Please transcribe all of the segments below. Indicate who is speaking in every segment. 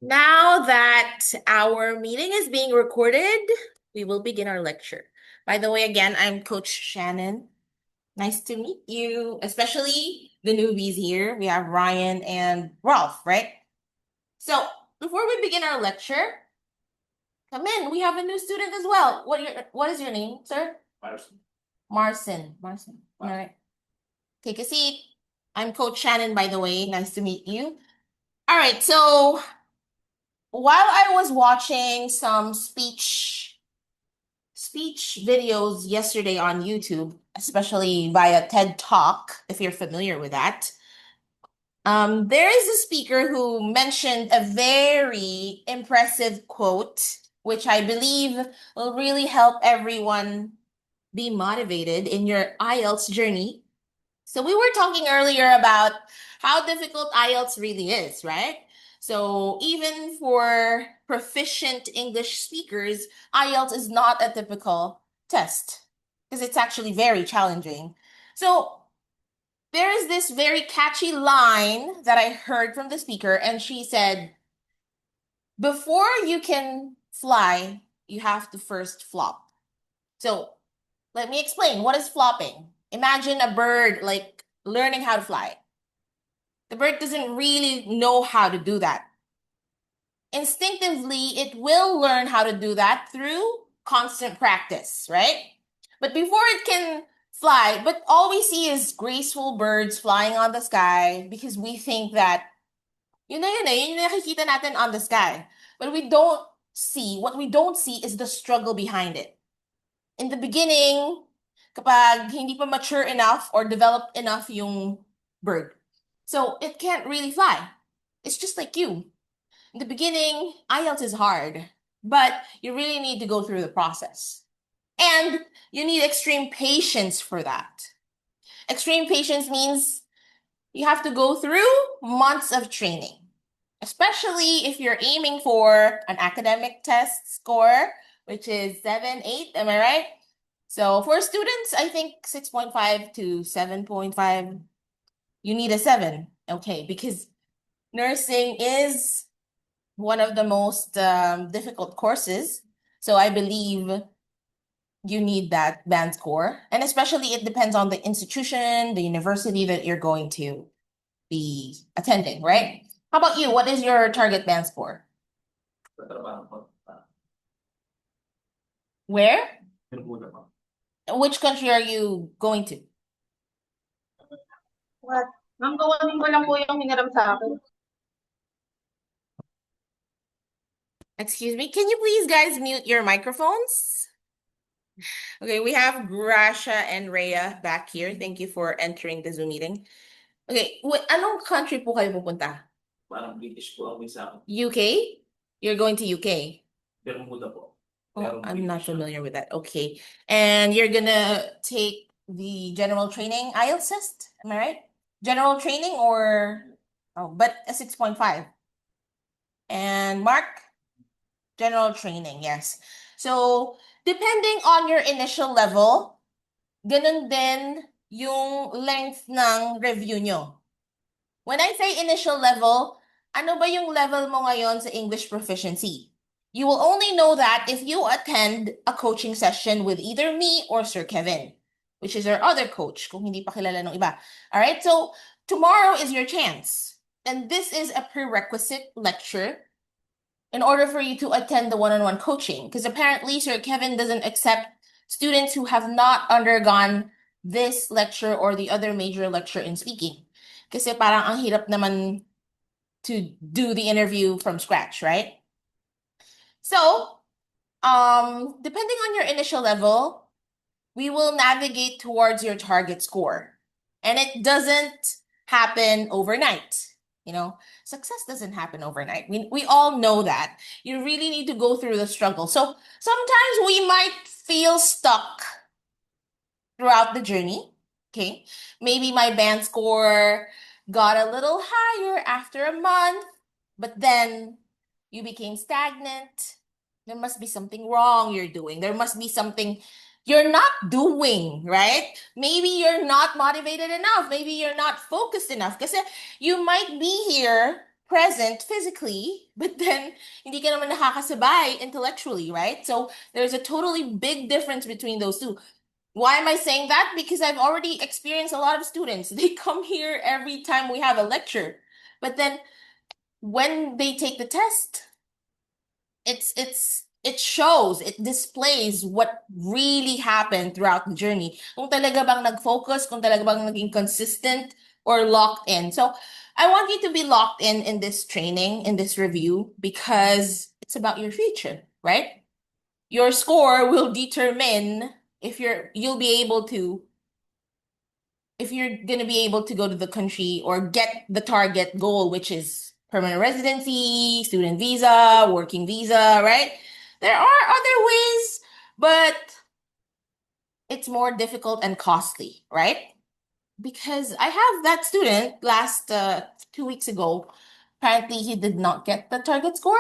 Speaker 1: Now that our meeting is being recorded, we will begin our lecture. By the way, again, I'm Coach Shannon. Nice to meet you, especially the newbies here. We have Ryan and Rolf, right? So, before we begin our lecture, come in. We have a new student as well. What is your name, sir?
Speaker 2: Patterson.
Speaker 1: Marcin. Marcin. All right. Take a seat. I'm Coach Shannon, by the way. Nice to meet you. All right, so while I was watching some speech videos yesterday on YouTube, especially via TED Talk, if you're familiar with that, there is a speaker who mentioned a very impressive quote, which I believe will really help everyone be motivated in your IELTS journey. So we were talking earlier about how difficult IELTS really is, right? So even for proficient English speakers, IELTS is not a typical test because it's actually very challenging. So there is this very catchy line that I heard from the speaker, and she said, before you can fly, you have to first flop. So let me explain. What is flopping? Imagine a bird like learning how to fly. The bird doesn't really know how to do that. Instinctively, it will learn how to do that through constant practice, right? But before it can fly, but all we see is graceful birds flying on the sky because we think that yun yung nakikita natin on the sky. But what we don't see is the struggle behind it. In the beginning, kapag hindi pa mature enough or developed enough yung bird. So it can't really fly. It's just like you. In the beginning, IELTS is hard, but you really need to go through the process. And you need extreme patience for that. Extreme patience means you have to go through months of training, especially if you're aiming for an academic test score, which is 7, 8. Am I right? So for students, I think 6.5 to 7.5, you need a 7. Okay, because nursing is one of the most difficult courses. So I believe you need that band score. And especially it depends on the institution, the university that you're going to be attending, right? How about you? What is your target band score? Where? Which country are you going to?
Speaker 3: What? Ma'am, kawanin ko lang po yung hiniram sa akin.
Speaker 1: Excuse me, can you please guys mute your microphones? Okay, we have Gracia and Rhea back here. Thank you for entering the Zoom meeting. Okay, anong country po kayo pupunta?
Speaker 2: Parang British po ang sa akin.
Speaker 1: UK? You're going to UK?
Speaker 2: Bermuda po.
Speaker 1: Oh, I'm not familiar with that. Okay. And you're gonna take the general training IELTS test, am I right? General training or but a 6.5. And Mark? General training, yes. So, depending on your initial level, ganun din yung length ng review nyo. When I say initial level, ano ba yung level mo ngayon sa English proficiency? You will only know that if you attend a coaching session with either me or Sir Kevin, which is our other coach, kung hindi pa kilala ng iba. All right, so tomorrow is your chance. And this is a prerequisite lecture in order for you to attend the one-on-one coaching. Because apparently Sir Kevin doesn't accept students who have not undergone this lecture or the other major lecture in speaking. Kasi parang ang hirap naman to do the interview from scratch, right? So, depending on your initial level, we will navigate towards your target score. And it doesn't happen overnight. You know, success doesn't happen overnight. We all know that. You really need to go through the struggle. So sometimes we might feel stuck throughout the journey. Okay. Maybe my band score got a little higher after a month, but then you became stagnant. There must be something wrong you're doing. There must be something you're not doing, right? Maybe you're not motivated enough. Maybe you're not focused enough. Because you might be here present physically, but then hindi ka naman nakakasabay intellectually, right? So there's a totally big difference between those two. Why am I saying that? Because I've already experienced a lot of students. They come here every time we have a lecture, but then when they take the test, it shows, it displays what really happened throughout the journey. Kung talaga bang nag-focus, kung talaga bang naging consistent or locked in. So I want you to be locked in this training, in this review, because it's about your future, right? Your score will determine if you'll be able to, if you're gonna be able to go to the country or get the target goal, which is permanent residency, student visa, working visa, right? There are other ways, but it's more difficult and costly, right? Because I have that student last 2 weeks ago. Apparently, he did not get the target score,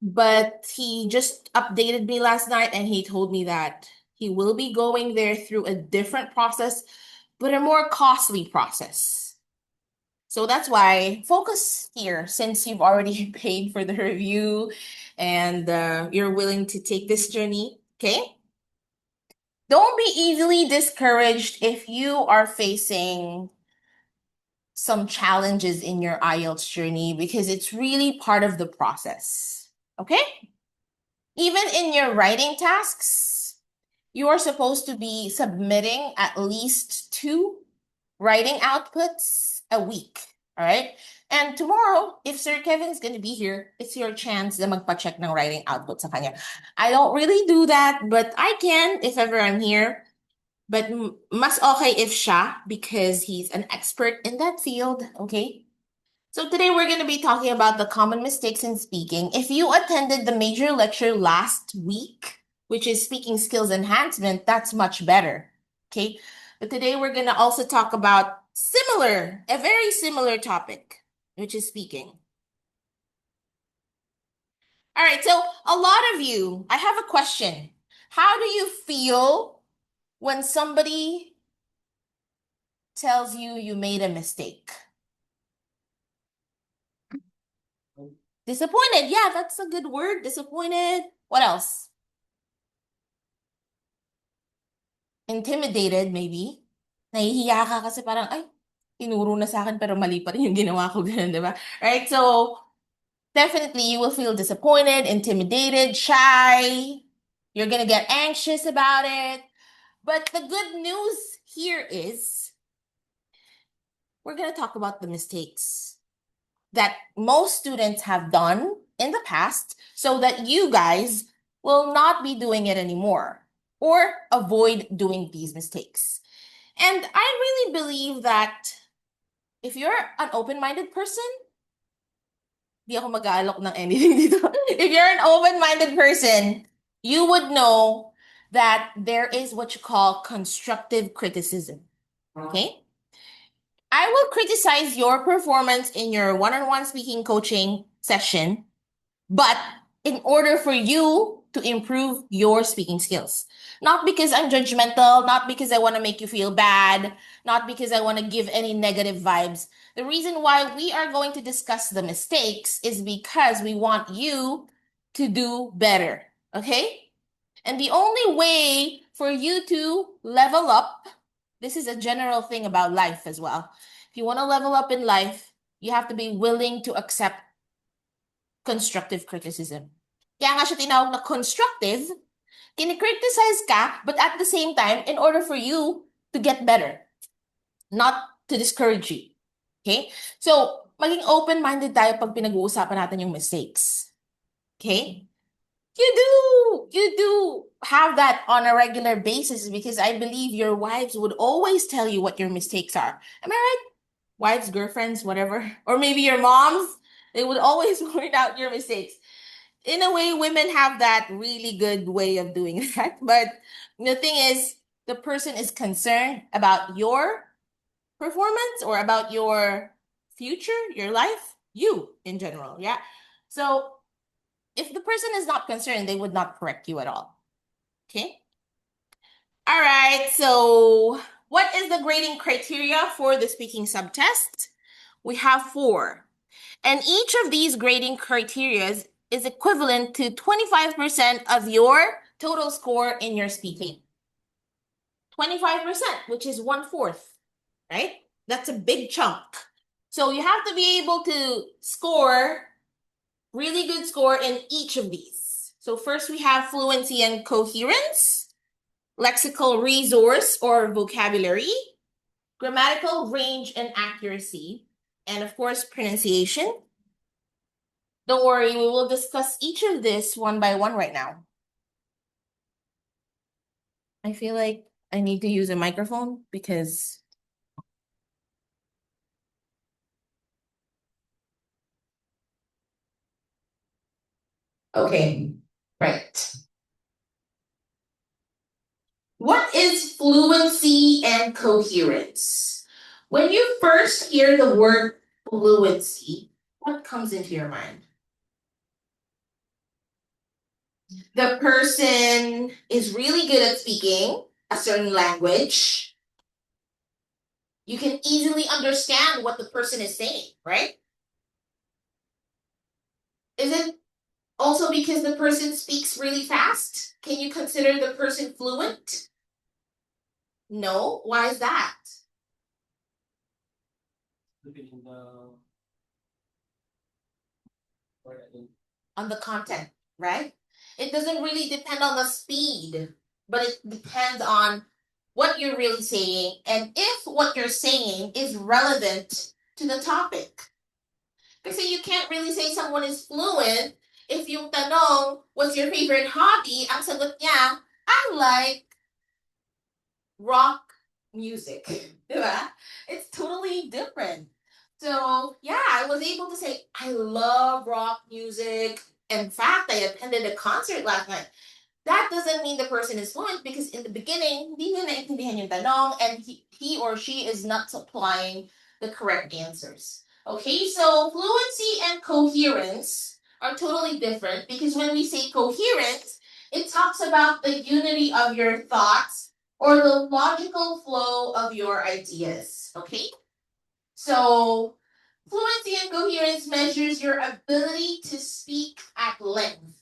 Speaker 1: but he just updated me last night and he told me that he will be going there through a different process, but a more costly process. So that's why focus here, since you've already paid for the review and you're willing to take this journey, okay? Don't be easily discouraged if you are facing some challenges in your IELTS journey because it's really part of the process, okay? Even in your writing tasks, you are supposed to be submitting at least 2 writing outputs a week, all right? And tomorrow, if Sir Kevin's gonna be here, it's your chance na magpa-check ng writing output sa kanya. I don't really do that, but I can if ever I'm here. But mas okay if siya, because he's an expert in that field, okay? So today we're going to be talking about the common mistakes in speaking. If you attended the major lecture last week, which is speaking skills enhancement, that's much better, okay? But today we're going to also talk about a very similar topic, which is speaking. All right, so a lot of you, I have a question. How do you feel when somebody tells you you made a mistake? Disappointed. Yeah, that's a good word. Disappointed. What else? Intimidated, maybe. Nahihiya ka kasi parang, ay, tinuro na sa akin pero mali pa rin yung ginawa ko, ganun, di ba? Right? So, definitely you will feel disappointed, intimidated, shy. You're gonna get anxious about it. But the good news here is we're gonna talk about the mistakes that most students have done in the past so that you guys will not be doing it anymore or avoid doing these mistakes. And I really believe that if you're an open-minded person, di ako mag-aalok ng anything dito. If you're an open-minded person, you would know that there is what you call constructive criticism. Okay? I will criticize your performance in your one-on-one speaking coaching session, but in order for you to improve your speaking skills. Not because I'm judgmental, not because I want to make you feel bad, not because I want to give any negative vibes. The reason why we are going to discuss the mistakes is because we want you to do better, okay? And the only way for you to level up, this is a general thing about life as well. If you want to level up in life, you have to be willing to accept constructive criticism. Kaya nga siya tinawag na constructive, kini-criticize ka, but at the same time, in order for you to get better, not to discourage you. Okay? So, maging open-minded tayo pag pinag-uusapan natin yung mistakes. Okay? You do have that on a regular basis because I believe your wives would always tell you what your mistakes are. Am I right? Wives, girlfriends, whatever. Or maybe your moms, they would always point out your mistakes. In a way, women have that really good way of doing that. But the thing is, the person is concerned about your performance or about your future, your life, you in general. Yeah. So if the person is not concerned, they would not correct you at all. Okay? All right. So what is the grading criteria for the speaking subtest? We have 4. And each of these grading criteria is equivalent to 25% of your total score in your speaking. 25%, which is 1/4, right? That's a big chunk. So you have to be able to score really good score in each of these. So first we have fluency and coherence, lexical resource or vocabulary, grammatical range and accuracy, and of course, pronunciation. Don't worry, we will discuss each of this one by one right now. I feel like I need to use a microphone because okay, right. What is fluency and coherence? When you first hear the word fluency, what comes into your mind? The person is really good at speaking a certain language. You can easily understand what the person is saying, right? Is it also because the person speaks really fast? Can you consider the person fluent? No. Why is that?
Speaker 2: Depending
Speaker 1: On the content, right? It doesn't really depend on the speed, but it depends on what you're really saying and if what you're saying is relevant to the topic. Kasi you can't really say someone is fluent if yung tanong, what's your favorite hobby? Ang sagot niya, I like rock music. Diba? It's totally different. So yeah, I was able to say, I love rock music. In fact, I attended a concert last night. That doesn't mean the person is fluent because in the beginning, hindi niya naintindihan yung tanong and he or she is not supplying the correct answers. Okay, so fluency and coherence are totally different because when we say coherence, it talks about the unity of your thoughts or the logical flow of your ideas. Okay, so fluency and coherence measures your ability to speak at length.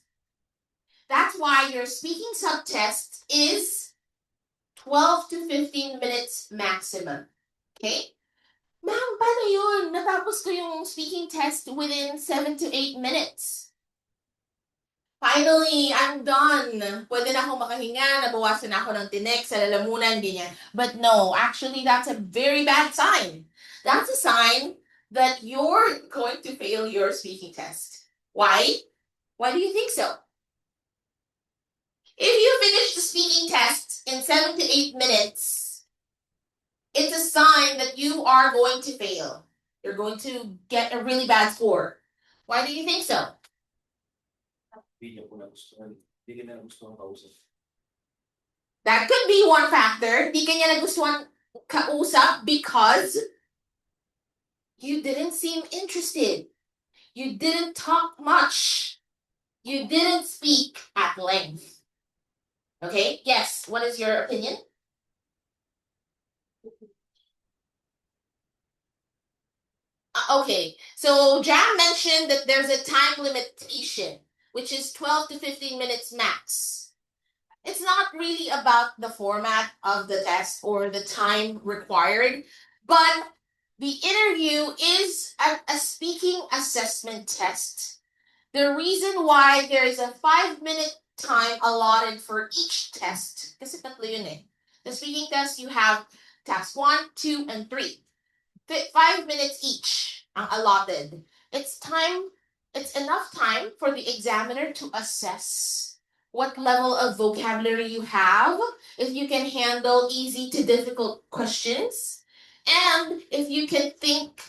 Speaker 1: That's why your speaking subtest is 12 to 15 minutes maximum. Okay? Ma'am, paano yun? Natapos ko yung speaking test within 7 to 8 minutes. Finally, I'm done. Pwede na ako makahinga, nabawasan na ako ng tinik sa lalamunan, ganyan. But no, actually, that's a very bad sign. That's a sign that you're going to fail your speaking test. Why? Why do you think so? If you finish the speaking test in 7 to 8 minutes, it's a sign that you are going to fail. You're going to get a really bad score. Why do you think so?
Speaker 2: Hindi niya po nagustuhan. Hindi ka na nagustuhan kausap.
Speaker 1: That could be one factor. Di ka niya nagustuhan kausap because you didn't seem interested. You didn't talk much. You didn't speak at length. Okay, yes, what is your opinion? Okay, so Jam mentioned that there's a time limitation, which is 12 to 15 minutes max. It's not really about the format of the test or the time required, but the interview is a speaking assessment test. The reason why there is a 5-minute time allotted for each test, kasi tatlo yun eh. The speaking test, you have task 1, 2, and 3. 5 minutes each ang allotted. It's enough time for the examiner to assess what level of vocabulary you have, if you can handle easy to difficult questions, and if you can think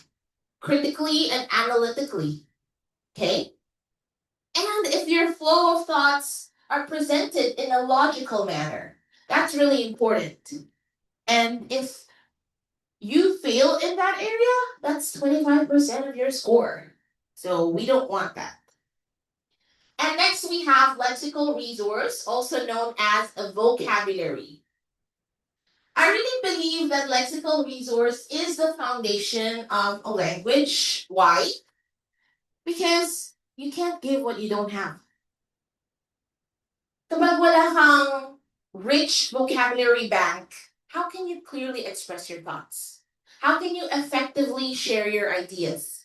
Speaker 1: critically and analytically. Okay? And if your flow of thoughts are presented in a logical manner. That's really important. And if you fail in that area, that's 25% of your score. So we don't want that. And next we have lexical resource, also known as a vocabulary. I really believe that lexical resource is the foundation of a language. Why? Because you can't give what you don't have. Kapag wala kang rich vocabulary bank, how can you clearly express your thoughts? How can you effectively share your ideas?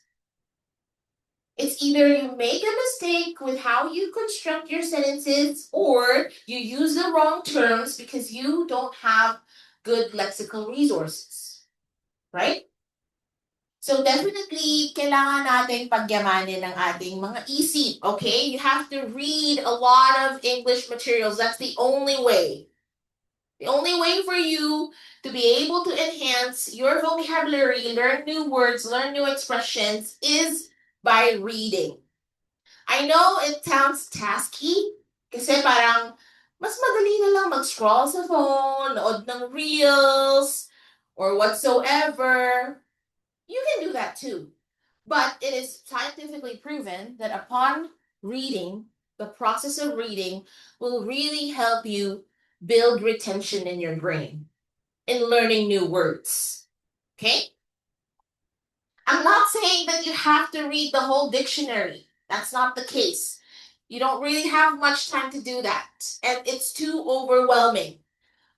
Speaker 1: It's either you make a mistake with how you construct your sentences or you use the wrong terms because you don't have good lexical resources. Right? So definitely, kailangan natin pagyamanin ng ating mga isip, okay? You have to read a lot of English materials. That's the only way. The only way for you to be able to enhance your vocabulary, learn new words, learn new expressions is by reading. I know it sounds tasky kasi parang mas madali na lang mag-scroll sa phone, nood ng reels, or whatsoever. You can do that too. But it is scientifically proven that upon reading, the process of reading will really help you build retention in your brain in learning new words. Okay? I'm not saying that you have to read the whole dictionary. That's not the case. You don't really have much time to do that, and it's too overwhelming.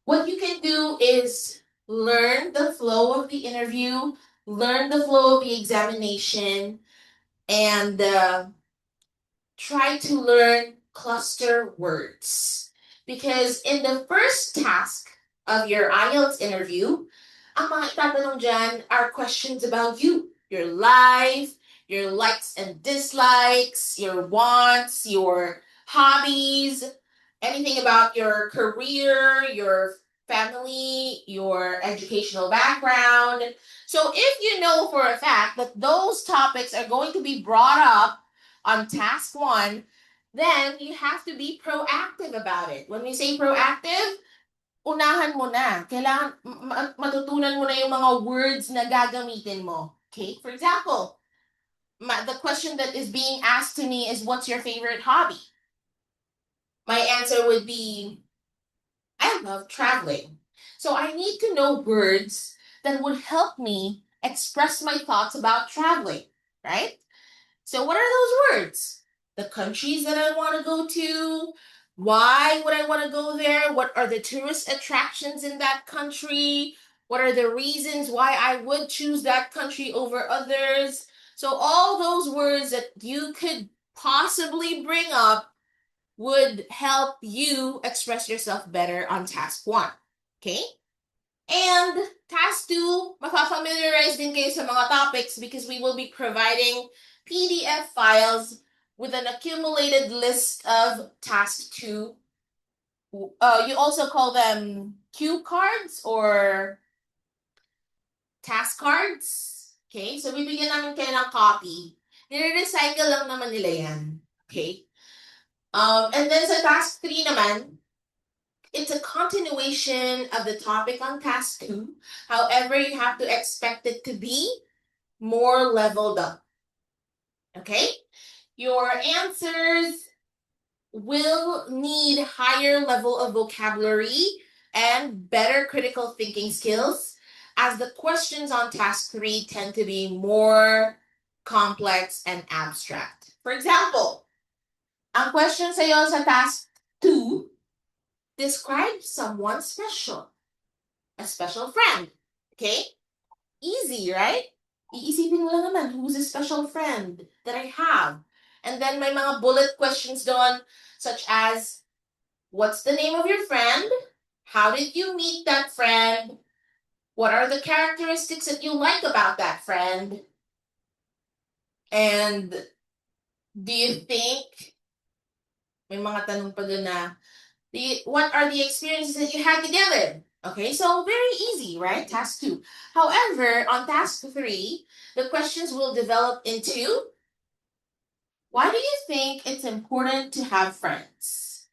Speaker 1: What you can do is learn the flow of the interview, learn the flow of the examination, and try to learn cluster words. Because in the first task of your IELTS interview, ang mga itatanong dyan are questions about you, your life, your likes and dislikes, your wants, your hobbies, anything about your career, your family, your educational background. So if you know for a fact that those topics are going to be brought up on task 1, then you have to be proactive about it. When we say proactive, unahan mo na. Kailangan matutunan mo na yung mga words na gagamitin mo. Okay? For example, the question that is being asked to me is, what's your favorite hobby? My answer would be, I love traveling. So I need to know words that would help me express my thoughts about traveling, right? So what are those words? The countries that I want to go to. Why would I want to go there? What are the tourist attractions in that country? What are the reasons why I would choose that country over others? So all those words that you could possibly bring up would help you express yourself better on task 1. Okay? And task 2, mapafamiliarize din kayo sa mga topics because we will be providing PDF files with an accumulated list of task 2. You also call them cue cards or task cards. Okay? So bibigyan namin kayo ng copy. Nire-recycle lang naman nila yan. Okay? And then sa task 3 naman, it's a continuation of the topic on task 2. However, you have to expect it to be more leveled up. Okay? Your answers will need higher level of vocabulary and better critical thinking skills, as the questions on task 3 tend to be more complex and abstract. For example, ang question sa'yo sa task 2, describe someone special. A special friend. Okay? Easy, right? Iisipin mo lang naman, who's a special friend that I have? And then may mga bullet questions doon, such as, what's the name of your friend? How did you meet that friend? What are the characteristics that you like about that friend? And do you think, may mga tanong pa doon na, what are the experiences that you had together? Okay, so very easy, right? Task 2. However, on task 3, the questions will develop into, why do you think it's important to have friends?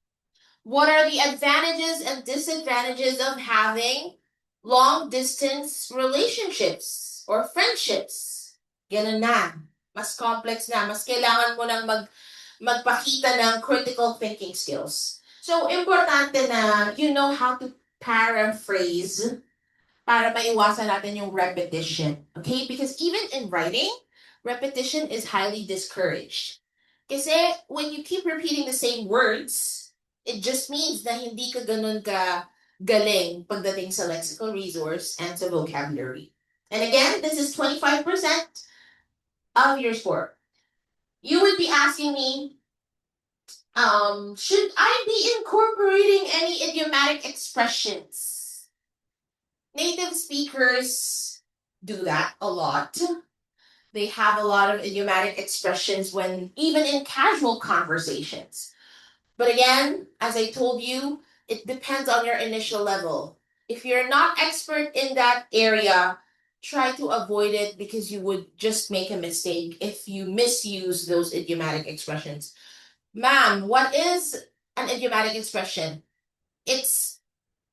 Speaker 1: What are the advantages and disadvantages of having long-distance relationships or friendships? Ganun na. Mas complex na. Mas kailangan mo nang magpakita ng critical thinking skills. So, importante na you know how to paraphrase para maiwasan natin yung repetition. Okay? Because even in writing, repetition is highly discouraged. Kasi when you keep repeating the same words, it just means na hindi ka ganun ka galing pagdating sa lexical resource and sa vocabulary. And again, this is 25% of your score. You would be asking me, should I be incorporating any idiomatic expressions? Native speakers do that a lot. They have a lot of idiomatic expressions when even in casual conversations. But again, as I told you, it depends on your initial level. If you're not expert in that area, try to avoid it because you would just make a mistake if you misuse those idiomatic expressions. Ma'am, what is an idiomatic expression? It's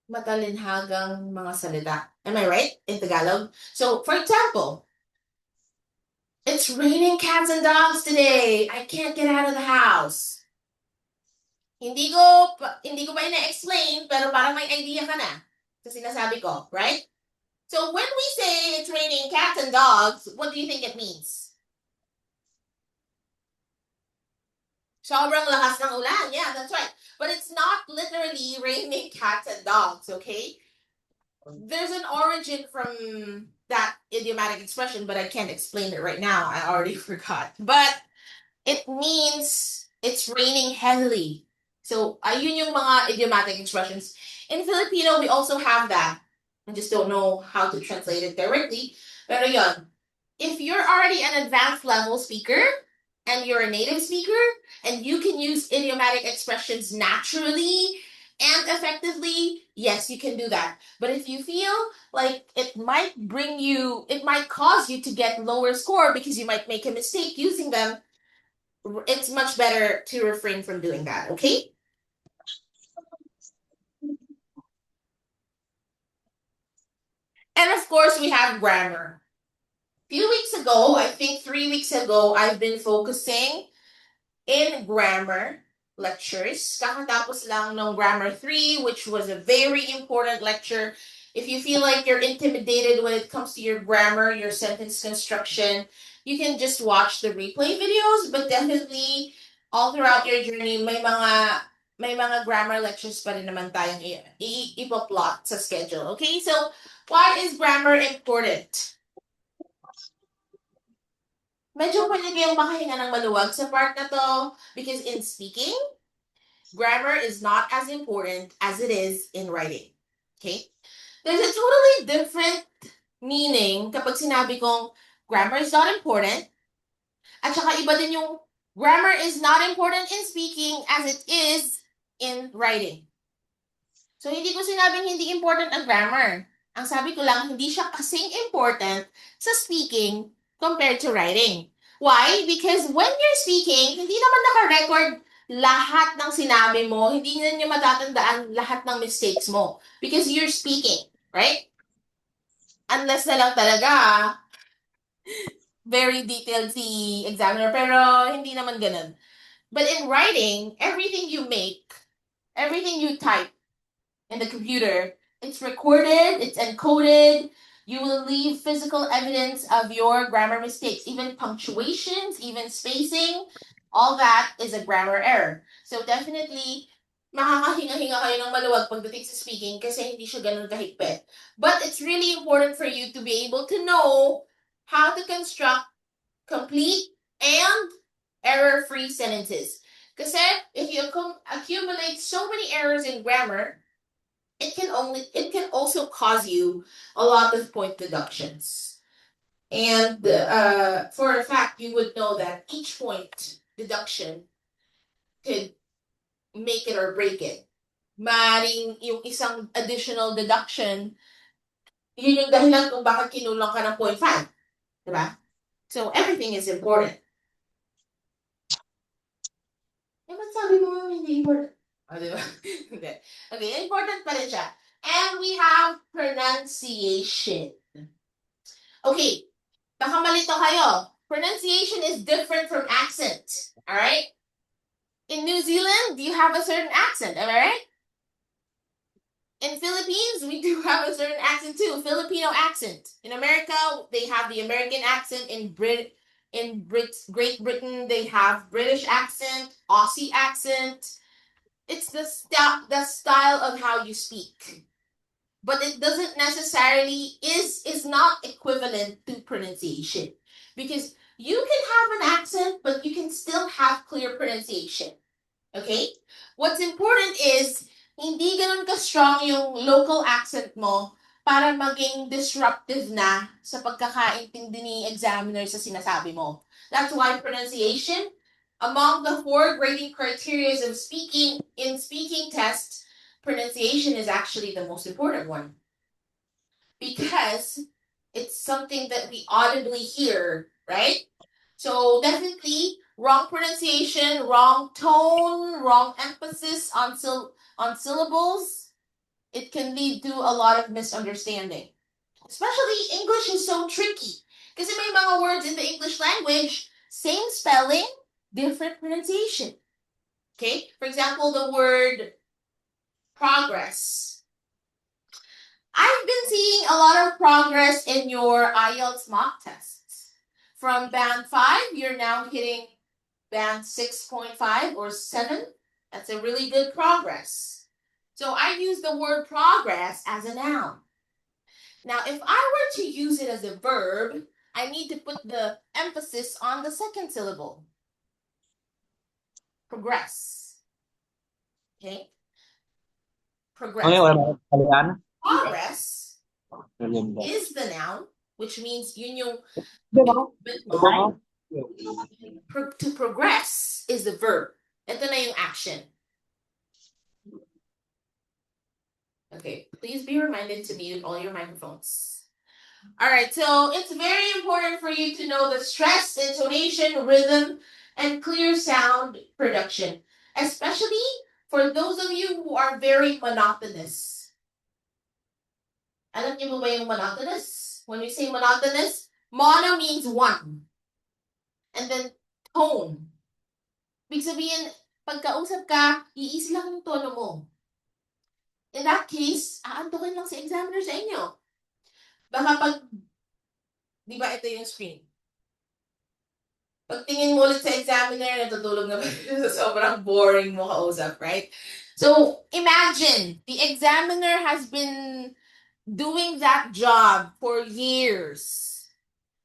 Speaker 1: matalinhagang mga salita. Am I right in Tagalog? So, for example, it's raining cats and dogs today. I can't get out of the house. Hindi ko pa ina-explain, pero parang may idea ka na sa sinasabi ko, right? So when we say it's raining cats and dogs, what do you think it means? Sobrang lakas ng ulan. Yeah, that's right. But it's not literally raining cats and dogs, okay? There's an origin from that idiomatic expression, but I can't explain it right now. I already forgot. But it means it's raining heavily. So, ayun yung mga idiomatic expressions. In Filipino, we also have that. I just don't know how to translate it directly. Pero yun, if you're already an advanced level speaker and you're a native speaker and you can use idiomatic expressions naturally and effectively, yes, you can do that. But if you feel like it might cause you to get lower score because you might make a mistake using them, it's much better to refrain from doing that, okay? And of course, we have grammar. A few weeks ago, I think 3 weeks ago, I've been focusing in grammar lectures. Kakatapos lang ng Grammar 3, which was a very important lecture. If you feel like you're intimidated when it comes to your grammar, your sentence construction, you can just watch the replay videos, but definitely all throughout your journey, may mga grammar lectures pa rin naman tayong ipo-plot sa schedule. Okay, so why is grammar important? Medyo pwede kayong makahinga ng maluwag sa part na to because in speaking, grammar is not as important as it is in writing. Okay? There's a totally different meaning kapag sinabi kong grammar is not important at saka iba din yung grammar is not important in speaking as it is in writing. So, hindi ko sinabing hindi important ang grammar. Ang sabi ko lang, hindi siya kasing important sa speaking compared to writing. Why? Because when you're speaking, hindi naman naka-record lahat ng sinabi mo, hindi na niyo matatandaan lahat ng mistakes mo. Because you're speaking, right? Unless na lang talaga, very detailed si examiner, pero hindi naman ganun. But in writing, everything you make, everything you type in the computer, it's recorded, it's encoded. You will leave physical evidence of your grammar mistakes, even punctuations, even spacing. All that is a grammar error. So definitely, makakahinga-hinga kayo ng maluwag pagdating sa speaking kasi hindi siya ganun kahigpit. But it's really important for you to be able to know how to construct complete and error-free sentences. Kasi if you accumulate so many errors in grammar, it can also cause you a lot of point deductions. And for a fact, you would know that each point deduction could make it or break it. Maring yung isang additional deduction, yun yung dahilan kung bakit kinulong ka ng 0.5. Diba? So everything is important. Eh, ba't sabi mo hindi important? Oh, diba? Okay, important pa rin siya. And we have pronunciation. Okay, baka malito kayo. Pronunciation is different from accent. Alright? In New Zealand, you have a certain accent, am I right? In Philippines, we do have a certain accent too, Filipino accent. In America, they have the American accent. In In Great Britain, they have British accent, Aussie accent. It's the style of how you speak. But it doesn't necessarily is not equivalent to pronunciation. Because you can have an accent, but you can still have clear pronunciation. Okay? What's important is, hindi ganun ka-strong yung local accent mo para maging disruptive na sa pagkakaintindi ni examiner sa sinasabi mo. That's why pronunciation, among the 4 grading criteria of speaking in speaking tests, pronunciation is actually the most important one. Because it's something that we audibly hear, right? So definitely wrong pronunciation, wrong tone, wrong emphasis on syllables. It can lead to a lot of misunderstanding. Especially English is so tricky. Kasi may mga words in the English language, same spelling, different pronunciation. Okay? For example, the word progress. I've been seeing a lot of progress in your IELTS mock tests. From band 5, you're now hitting band 6.5 or 7. That's a really good progress. So I use the word progress as a noun. Now, if I were to use it as a verb, I need to put the emphasis on the second syllable. Progress. Okay? Progress. Progress is the noun, which means yun yung movement mo. To progress is the verb. Ito na yung action. Okay, please be reminded to mute all your microphones. All right, so it's very important for you to know the stress, intonation, rhythm, and clear sound production, especially for those of you who are very monotonous. Alam niyo mo ba yung monotonous? When we say monotonous, mono means one. And then tone. Ibig sabihin, pagkausap ka, iis lang yung tono mo. In that case, aantukin lang si examiner sa inyo. Baka pag, di ba ito yung screen? Pagtingin mo ulit sa examiner, natutulog na ba? Sobrang boring mo kausap, right? So, imagine, the examiner has been doing that job for years.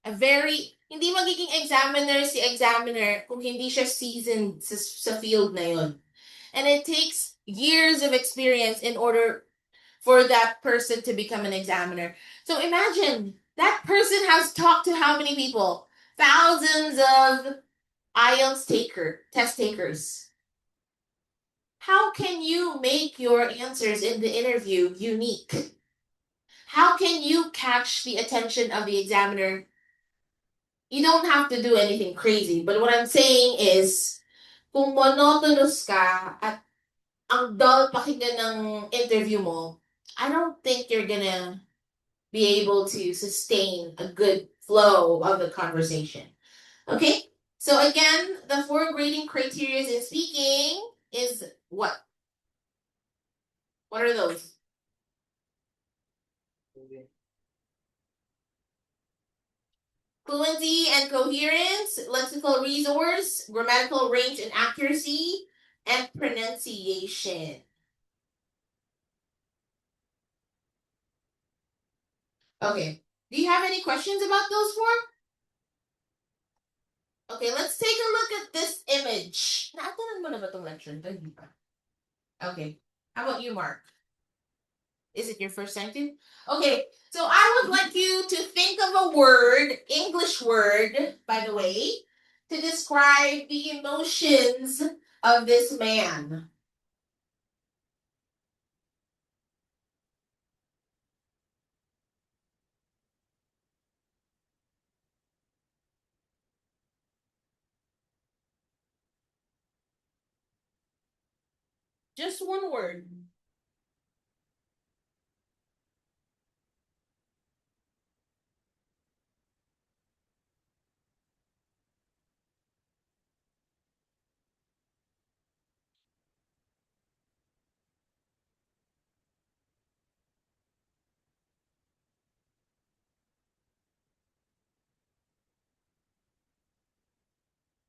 Speaker 1: Hindi magiging examiner si examiner kung hindi siya seasoned sa field na yun. And it takes years of experience in order for that person to become an examiner. So imagine, that person has talked to how many people? Thousands of IELTS test takers. How can you make your answers in the interview unique? How can you catch the attention of the examiner? You don't have to do anything crazy, but what I'm saying is, kung monotonous ka at ang dull pakinggan ng interview mo, I don't think you're gonna be able to sustain a good flow of the conversation. Okay? So again, the 4 grading criteria in speaking is what? What are those? Fluency and coherence, lexical resource, grammatical range and accuracy, and pronunciation. Okay. Do you have any questions about those 4? Okay, let's take a look at this image. Naatanan mo na ba tong lecture? Hindi pa. Okay. How about you, Mark? Is it your first time too? Okay, so I would like you to think of a word, English word, by the way, to describe the emotions of this man. Just one word.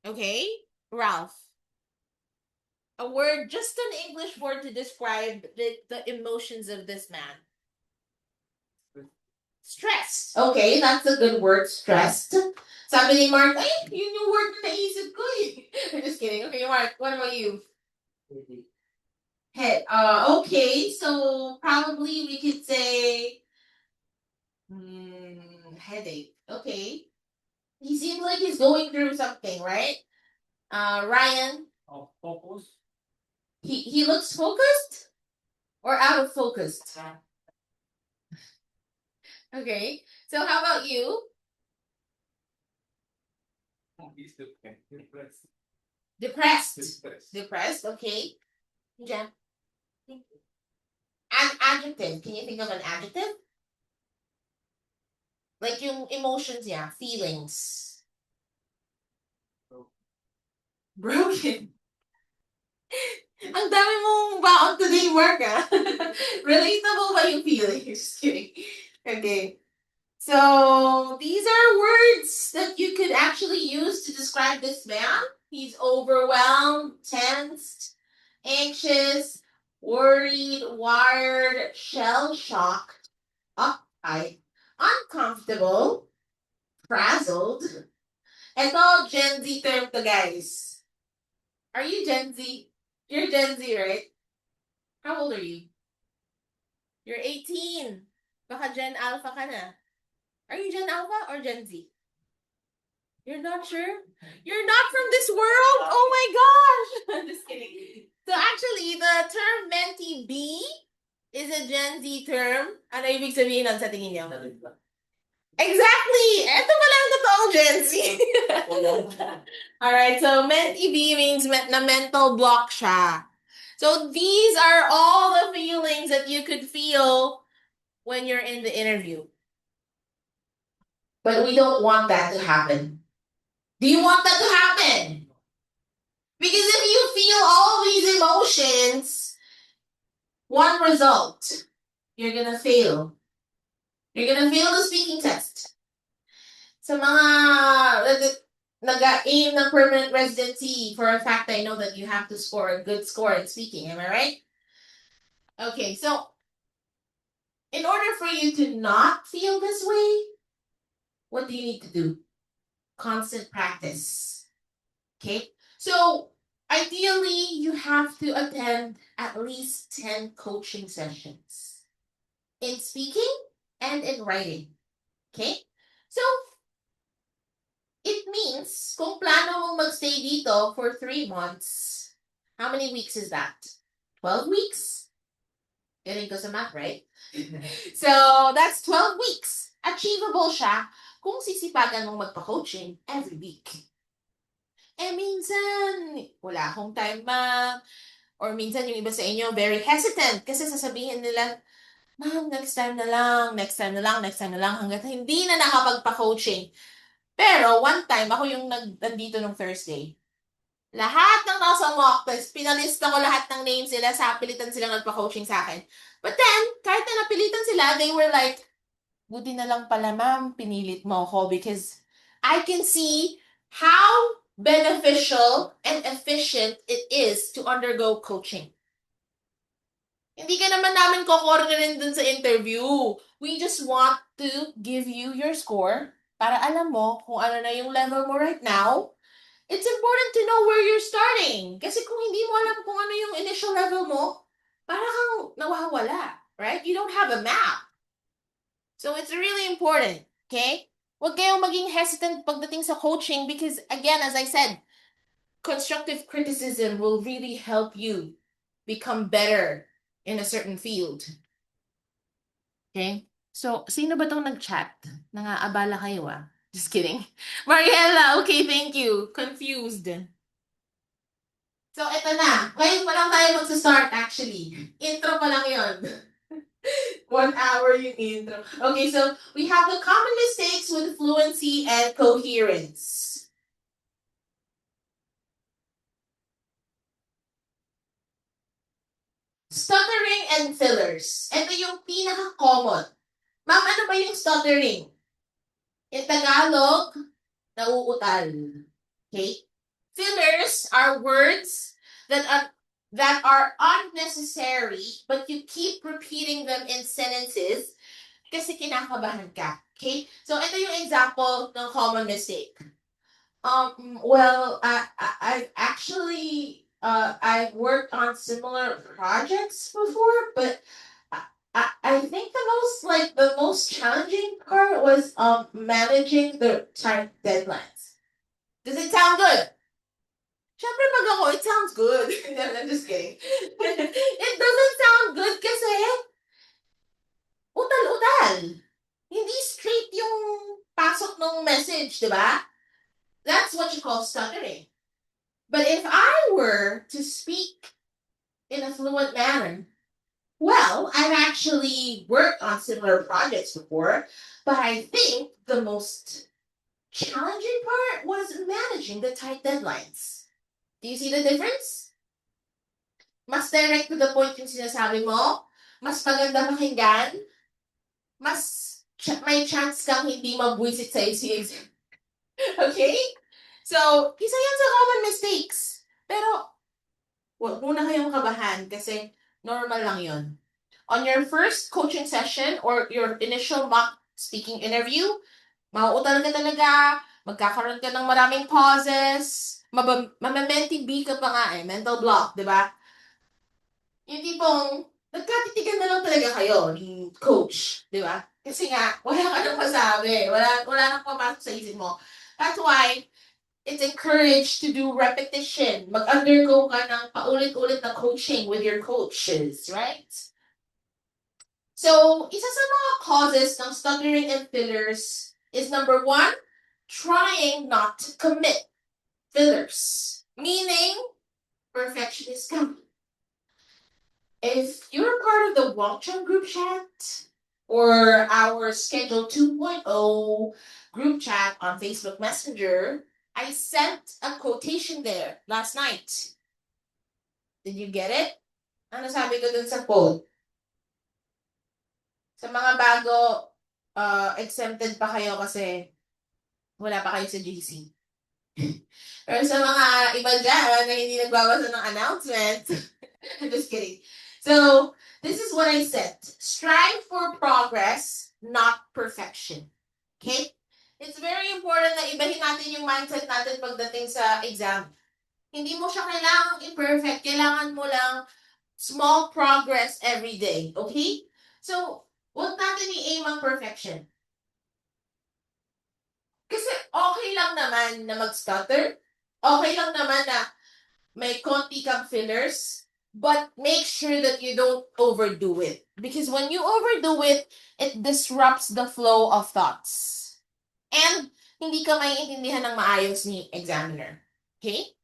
Speaker 1: Okay, Ralph. A word, just an English word to describe the emotions of this man. Stressed. Okay, that's a good word, stressed. Sabi ni Mark, ay, yun yung word na naisip ko eh. I'm just kidding. Okay, Mark, what about you? Head. Okay, so probably we could say headache. Okay. He seems like he's going through something, right? Ryan,
Speaker 2: Oh, focus.
Speaker 1: he looks focused or out of focus? Okay. So how about you?
Speaker 2: He's depressed.
Speaker 1: Depressed.
Speaker 2: Depressed.
Speaker 1: Depressed, okay. Jen? An adjective. Can you think of an adjective? Like yung emotions, yeah, feelings. Broken. Ang dami mong baon today, Mark, ah. Relatable ba yung feelings? Just kidding. Okay. So, these are words that you could actually use to describe this man. He's overwhelmed, tensed, anxious, worried, wired, shell-shocked, uptight, uncomfortable, frazzled. Ito, Gen Z term to, guys. Are you Gen Z? You're Gen Z, right? How old are you? You're 18. Baka Gen Alpha ka na. Are you Gen Alpha or Gen Z? You're not sure? You're not from this world? Oh my gosh! I'm just kidding. So actually, the term Mentee B is a Gen Z term. Ano ibig sabihin nun sa tingin niyo? Exactly! Ito pala ang totoong Gen Z. Alright, so Mentee B means na mental block siya. So these are all the feelings that you could feel when you're in the interview. But we don't want that to happen. Do you want that to happen? Because if you feel all these emotions, one result, you're gonna fail. You're gonna fail the speaking test. Sa mga nag-aim ng permanent residency, for a fact, I know that you have to score a good score in speaking. Am I right? Okay, so in order for you to not feel this way, what do you need to do? Constant practice. Okay? So, ideally, you have to attend at least 10 coaching sessions in speaking and in writing. Okay? So, it means, kung plano mong magstay dito for 3 months, how many weeks is that? 12 weeks? Galing ko sa math, right? So, that's 12 weeks. Achievable siya kung sisipagan mong magpa-coaching every week. Eh, minsan, wala akong time, ma'am. Or minsan yung iba sa inyo, very hesitant kasi sasabihin nila, ma'am, next time na lang, next time na lang, next time na lang, hanggat hindi na nakapagpa-coaching. Pero, one time, ako yung nandito nung Thursday. Lahat ng nasa mock test, pinalista ko lahat ng names nila, sa pilitan silang nagpa-coaching sa akin. But then, kahit na napilitan sila, they were like, buti na lang pala, ma'am, pinilit mo ako because I can see how beneficial and efficient it is to undergo coaching. Hindi ka naman namin kokornerin dun sa interview. We just want to give you your score para alam mo kung ano na yung level mo right now. It's important to know where you're starting. Kasi kung hindi mo alam kung ano yung initial level mo, para kang nawawala, right? You don't have a map. So it's really important, okay? Huwag kayong maging hesitant pagdating sa coaching because, again, as I said, constructive criticism will really help you become better in a certain field. Okay? So, sino ba tong nag-chat? Nangaabala kayo, ah. Just kidding. Mariela, okay, thank you. Confused. So, eto na. Ngayon pa lang tayo magsa-start actually. Intro pa lang yon. 1 hour yung intro. Okay, so we have the common mistakes with fluency and coherence. Stuttering and fillers. Ito yung pinaka-common. Ma'am, ano ba yung stuttering? In Tagalog, nauutal. Okay? Fillers are words that are unnecessary, but you keep repeating them in sentences kasi kinakabahan ka. Okay? So, ito yung example ng common mistake. Well, I've actually, I've worked on similar projects before, but I think the most challenging part was managing the tight deadlines. Does it sound good? Syempre pag ako, it sounds good. No, I'm just kidding. It doesn't sound good kasi utal-utal. Hindi straight yung pasok ng message, di ba? That's what you call stuttering. But if I were to speak in a fluent manner, well, I've actually worked on similar projects before, but I think the most challenging part was managing the tight deadlines. Do you see the difference? Mas direct to the point yung sinasabi mo, mas maganda pakinggan, may chance kang hindi mabwisit sa exam. Okay? So, isa yan sa common mistakes. Pero, huwag muna kayong kabahan kasi normal lang yun. On your first coaching session or your initial mock speaking interview, mauutal ka talaga, magkakaroon ka ng maraming pauses, mamamenti B ka pa nga mental block, di ba? Yung tipong, nagkatitigan na lang talaga kayo ni coach, di ba? Kasi nga, wala ka nang masabi, wala nang pumasok sa isip mo. That's why, it's encouraged to do repetition. Mag-undergo ka ng paulit-ulit na coaching with your coaches, right? So, isa sa mga causes ng stuttering and fillers is number 1, trying not to commit fillers. Meaning, perfectionist ka. If you're part of the Wangchung group chat or our Schedule 2.0 group chat on Facebook Messenger, I sent a quotation there last night. Did you get it? Ano sabi ko dun sa quote? Sa mga bago, exempted pa kayo kasi wala pa kayo sa GC. Pero sa mga iba dyan na hindi nagbabasa ng announcement, I'm just kidding. So, this is what I said. Strive for progress, not perfection. Okay? It's very important na ibahin natin yung mindset natin pagdating sa exam. Hindi mo siya kailangang imperfect. Kailangan mo lang small progress every day. Okay? So, huwag natin i-aim ang perfection. Kasi okay lang naman na mag-stutter. Okay lang naman na may konti kang fillers. But make sure that you don't overdo it. Because when you overdo it, it disrupts the flow of thoughts. And hindi ka maiintindihan ng maayos ni examiner. Okay?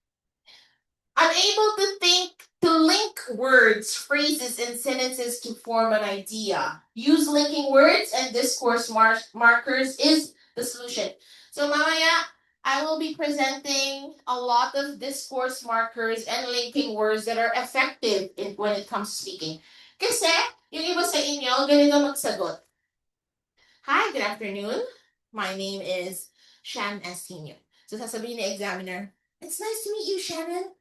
Speaker 1: Unable to link words, phrases, and sentences to form an idea. Use linking words and discourse markers is the solution. So mamaya, I will be presenting a lot of discourse markers and linking words that are effective when it comes to speaking. Kasi, yung iba sa inyo, ganito magsagot. Hi, good afternoon. My name is Shan Estino. So sasabihin ni examiner, it's nice to meet you, Shannon.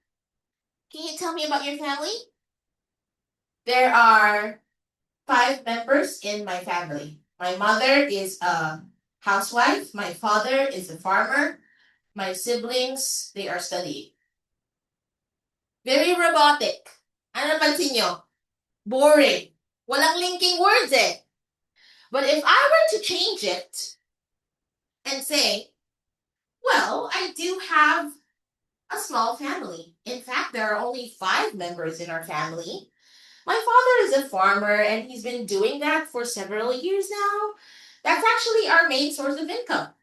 Speaker 1: Can you tell me about your family? There are 5 members in my family. My mother is a housewife. My father is a farmer. My siblings, they are studying. Very robotic. Ano napansin nyo? Boring. Walang linking words eh. But if I were to change it and say, well, I do have a small family. In fact, there are only 5 members in our family. My father is a farmer and he's been doing that for several years now. That's actually our main source of income.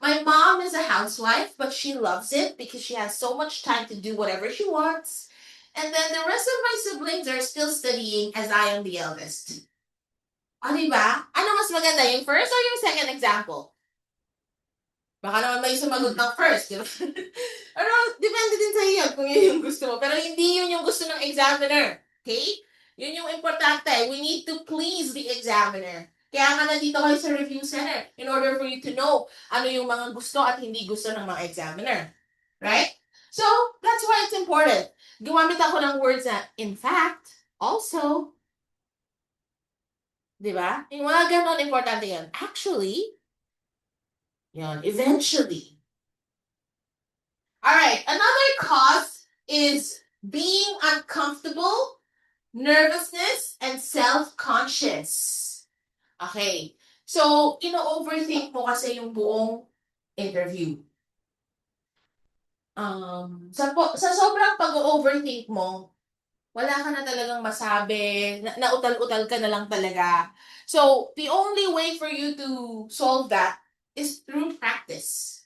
Speaker 1: My mom is a housewife, but she loves it because she has so much time to do whatever she wants. And then the rest of my siblings are still studying as I am the eldest. O, diba? Ano mas maganda, yung first or yung second example? Baka naman may sumagot ng first, di ba? Pero, depende din sa iyo kung yun yung gusto mo. Pero hindi yun yung gusto ng examiner. Okay? Yun yung importante. We need to please the examiner. Kaya nga nandito kayo sa review center in order for you to know ano yung mga gusto at hindi gusto ng mga examiner. Right? So, Gumamit ako ng words na, in fact, also, di ba? Yung mga ganon, importante yan. Actually, yan, eventually. Alright, another cause is being uncomfortable, nervousness, and self-conscious. Okay. So, ino-overthink mo kasi yung buong interview. Sa sobrang pag-overthink mo, wala ka na talagang masabi, nautal-utal ka na lang talaga. So, the only way for you to solve that is through practice.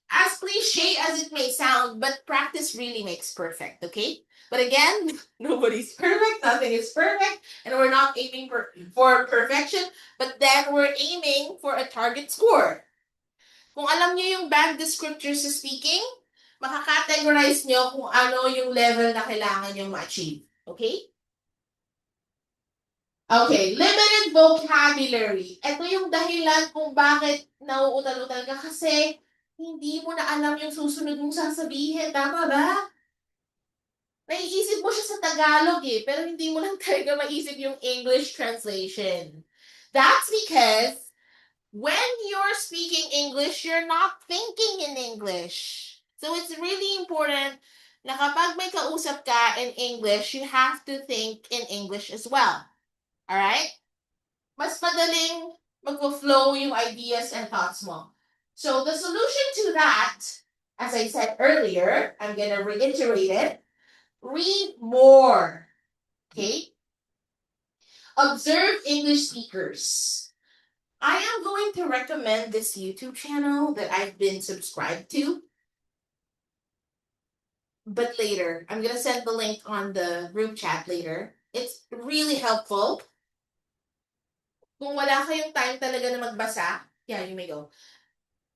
Speaker 1: As cliche as it may sound, but practice really makes perfect, okay? But again, nobody's perfect, nothing is perfect, and we're not aiming for perfection, but then we're aiming for a target score. Kung alam niyo yung band descriptors sa speaking, makakategorize niyo kung ano yung level na kailangan niyong ma-achieve. Okay? Okay, limited vocabulary. Ito yung dahilan kung bakit nauutal-utal ka kasi hindi mo na alam yung susunod mong sasabihin. Tama ba? Naiisip mo siya sa Tagalog pero hindi mo lang talaga maisip yung English translation. That's because when you're speaking English, you're not thinking in English. So it's really important na kapag may kausap ka in English, you have to think in English as well. Alright? Mas madaling mag-flow yung ideas and thoughts mo. So the solution to that, as I said earlier, I'm gonna reiterate it, read more. Okay? Observe English speakers. I am going to recommend this YouTube channel that I've been subscribed to. But later, I'm going to send the link on the group chat later. It's really helpful. Kung wala kayong time talaga na magbasa, yeah, you may go.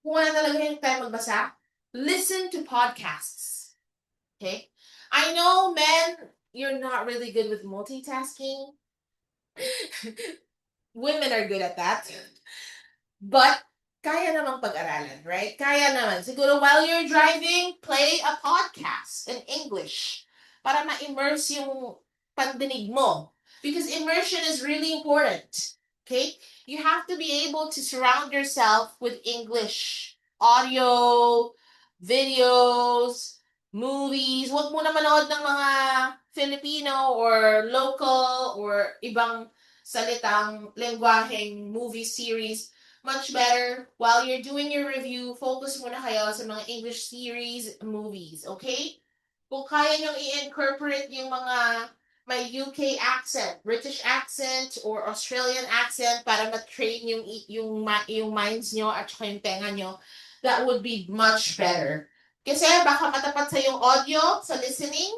Speaker 1: Kung wala talaga kayong time magbasa, listen to podcasts. Okay? I know, men, you're not really good with multitasking. Women are good at that. But, kaya namang pag-aralan, right? Kaya naman. Siguro while you're driving, play a podcast in English para ma-immerse yung pandinig mo. Because immersion is really important. Okay? You have to be able to surround yourself with English. Audio, videos, movies. Huwag mo na manood ng mga Filipino or local or ibang salitang lengguaheng movie series. Much better, while you're doing your review, focus muna kayo sa mga English series, movies, okay? Kung kaya nyong i-incorporate yung mga may UK accent, British accent, or Australian accent para ma-train yung minds nyo at saka yung tenga nyo, that would be much better. Kasi baka matapat sa yung audio, sa listening,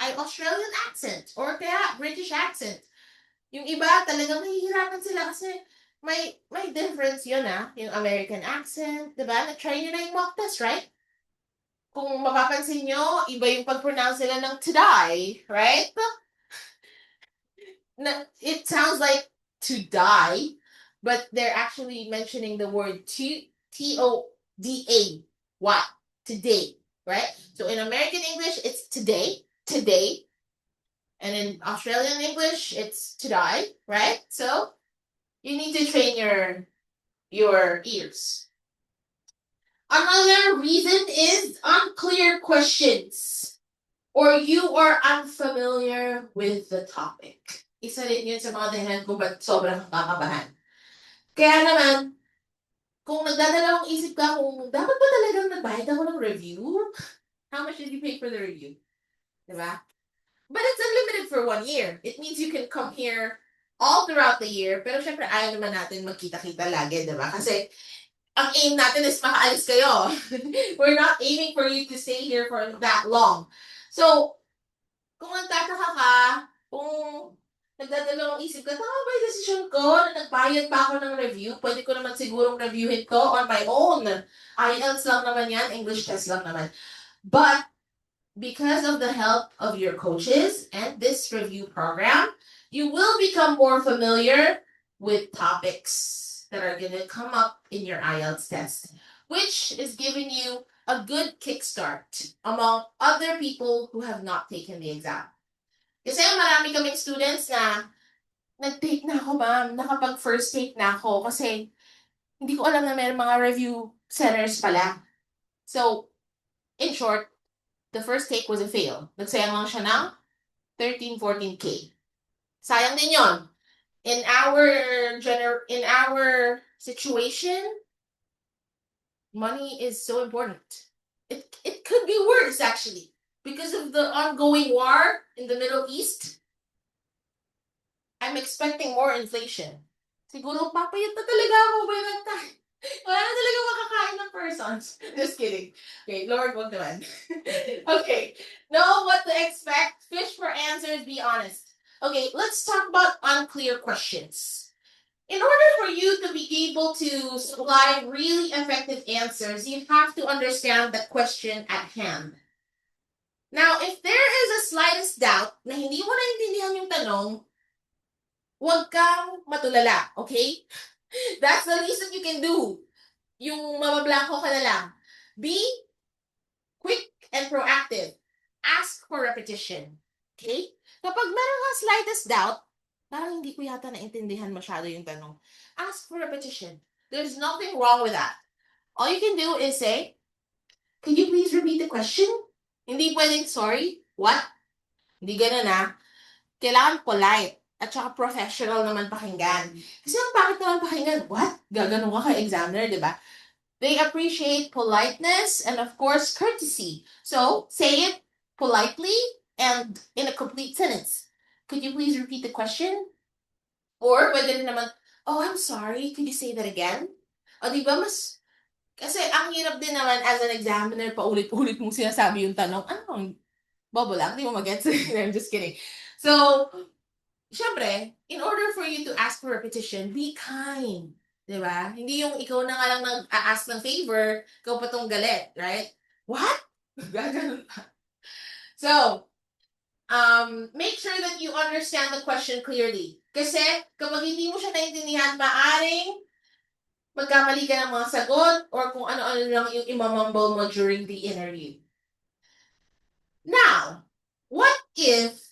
Speaker 1: ay Australian accent, or kaya British accent. Yung iba, talagang nahihirapan sila kasi may difference yun yung American accent, diba? Na-try nyo na yung mock test, right? Kung mapapansin nyo, iba yung pag-pronounce nila ng today, right? It sounds like to die, but they're actually mentioning the word T-O-D-A-Y, today, right? So in American English, it's today, and in Australian English, it's to die, right? So you need to train your ears. Another reason is unclear questions or you are unfamiliar with the topic. Isa rin yun sa mga dahilan kung ba't sobrang kakabahan. Kaya naman, kung nagdadalawang isip ka kung dapat ba talagang nagbayad ako ng review? How much did you pay for the review? Diba? But it's unlimited for 1 year. It means you can come here all throughout the year. Pero syempre, ayaw naman natin magkita-kita lagi, diba? Kasi ang aim natin is makaalis kayo. We're not aiming for you to stay here for that long. So, kung nagtataka ka, kung nagdadalawang isip ka, tama ba yung decision ko na nagbayad pa ako ng review? Pwede ko naman sigurong reviewin to on my own. IELTS lang naman yan, English test lang naman. But, because of the help of your coaches and this review program, you will become more familiar with topics that are going to come up in your IELTS test, which is giving you a good kickstart among other people who have not taken the exam. Kasi marami kaming students na nag-take na ako, ma'am. Nakapag first take na ako kasi hindi ko alam na may mga review centers pala. So, in short, the first take was a fail. Nagsayang lang siya ng 13-14K. Sayang din yon. In our situation, money is so important. It could be worse actually because of the ongoing war in the Middle East. I'm expecting more inflation. Siguro papayat na talaga ako by that time. Wala na talaga makakain ng persons. Just kidding. Okay, Lord, wag naman. Okay, know what to expect. Fish for answers, be honest. Okay, let's talk about unclear questions. In order for you to be able to supply really effective answers, you have to understand the question at hand. Now, if there is a slightest doubt na hindi mo naintindihan yung tanong, huwag kang matulala, okay? That's the least that you can do. Yung mabablanko ka na lang. Be quick and proactive. Ask for repetition. Okay? Kapag meron kang slightest doubt, parang hindi ko yata naintindihan masyado yung tanong. Ask for repetition. There's nothing wrong with that. All you can do is say, "Can you please repeat the question?" Hindi pwedeng, "Sorry, what?" Hindi ganun ah. Kailangan polite. At saka professional naman pakinggan. Kasi ang pangit naman pakinggan, what? Gaganon ka kay examiner, di ba? They appreciate politeness and of course courtesy. So, say it politely and in a complete sentence. Could you please repeat the question? Or, pwede rin naman, "Oh, I'm sorry, could you say that again?" O, di ba, mas, kasi ang hirap din naman as an examiner, paulit-ulit mong sinasabi yung tanong, ano, bobo lang, di mo mag-gets. I'm just kidding. So, syempre, in order for you to ask for repetition, be kind. Diba? Hindi yung ikaw na nga lang nag-a-ask ng favor, ikaw pa tong galit, right? What? Gaganon pa. So, make sure that you understand the question clearly. Kasi, kapag hindi mo siya naintindihan, maaring magkamali ka ng mga sagot or kung ano-ano lang yung imamumble mo during the interview. Now, what if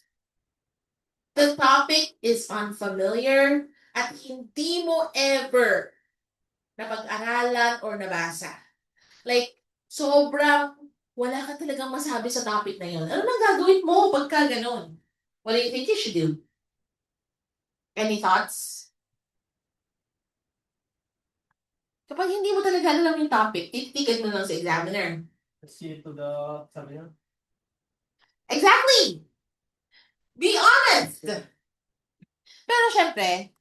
Speaker 1: the topic is unfamiliar at hindi mo ever napag-aralan or nabasa? Like, sobrang wala ka talagang masabi sa topic na yun. Ano nang gagawin mo pagka ganun? What do you think you should do? Any thoughts? Kapag hindi mo talaga alam yung topic, titigan mo lang sa examiner.
Speaker 2: See to the, sabi niya?
Speaker 1: Exactly! Be honest! Pero syempre,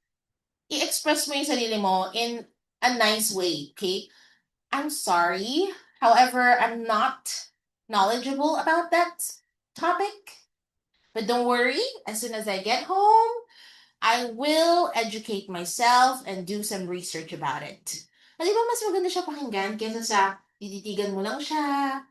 Speaker 1: i-express mo yung sarili mo in a nice way, okay? "I'm sorry. However, I'm not knowledgeable about that topic. But don't worry, as soon as I get home, I will educate myself and do some research about it." Di ba mas maganda siya pakinggan kaysa sa tititigan mo lang siya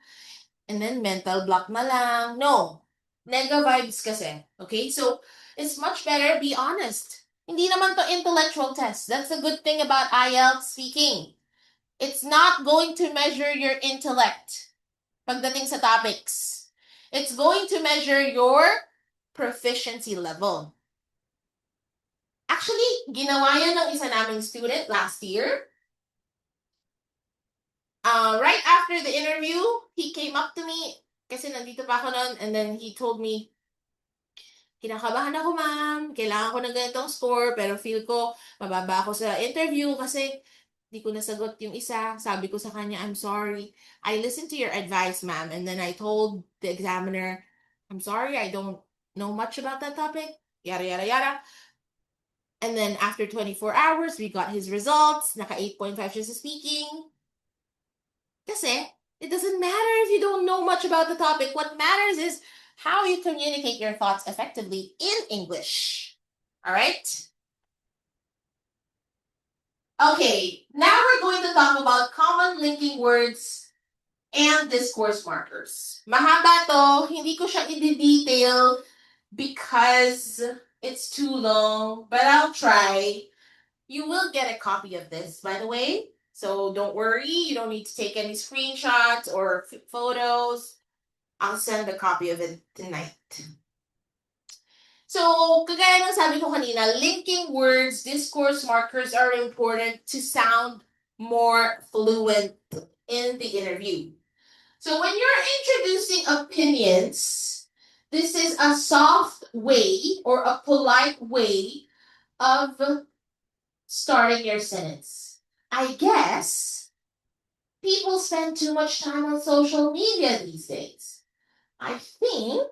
Speaker 1: and then mental block na lang. No. Nega vibes kasi. Okay? So, it's much better be honest. Hindi naman to intellectual test. That's the good thing about IELTS speaking. It's not going to measure your intellect pagdating sa topics. It's going to measure your proficiency level. Actually, ginawa yan ng isa naming student last year. Right after the interview, he came up to me, kasi nandito pa ako noon, and then he told me, "Kinakabahan ako, ma'am. Kailangan ko ng ganitong score, pero feel ko mababa ako sa interview kasi di ko nasagot yung isa." Sabi ko sa kanya, "I'm sorry. I listened to your advice, ma'am." And then I told the examiner, "I'm sorry, I don't know much about that topic." Yada, yada, yada. And then after 24 hours, we got his results. Naka 8.5 siya sa speaking. Kasi, it doesn't matter if you don't know much about the topic. What matters is how you communicate your thoughts effectively in English. All right? Okay, now we're going to talk about common linking words and discourse markers. Mahaba to, hindi ko siya i-detail because it's too long, but I'll try. You will get a copy of this, by the way. So don't worry, you don't need to take any screenshots or photos. I'll send a copy of it tonight. So, kagaya ng sabi ko kanina, linking words, discourse markers are important to sound more fluent in the interview. So, when you're introducing opinions, this is a soft way or a polite way of starting your sentence. I guess people spend too much time on social media these days. I think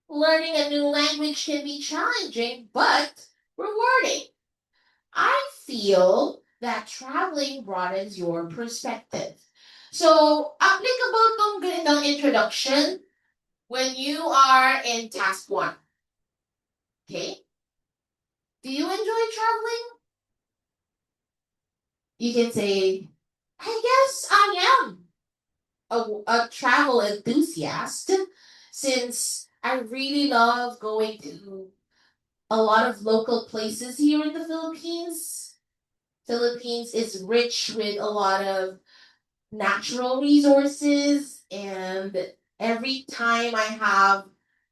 Speaker 1: learning a new language can be challenging but rewarding. I feel that traveling broadens your perspective. So, applicable tong ganitong introduction when you are in task 1. Okay? Do you enjoy traveling? You can say, I guess I am a travel enthusiast since I really love going to a lot of local places here in the Philippines. Philippines is rich with a lot of natural resources, and every time I have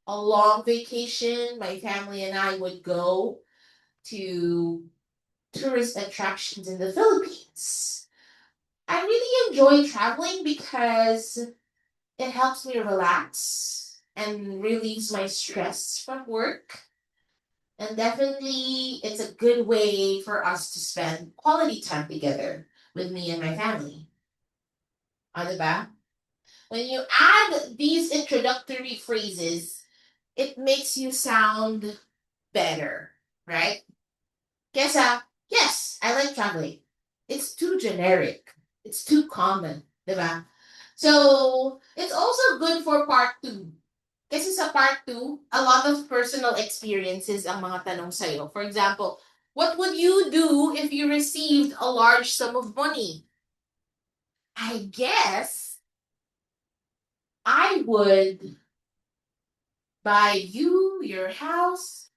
Speaker 1: a long vacation, my family and I would go to tourist attractions in the Philippines. I really enjoy traveling because it helps me relax and relieves my stress from work. And definitely, it's a good way for us to spend quality time together with me and my family. Diba? When you add these introductory phrases, it makes you sound better, right? Kesa, yes, I like traveling. It's too generic. It's too common, diba? So, it's also good for part 2. Kasi sa part 2, a lot of personal experiences ang mga tanong sa'yo. For example, what would you do if you received a large sum of money? I guess I would buy you, your house,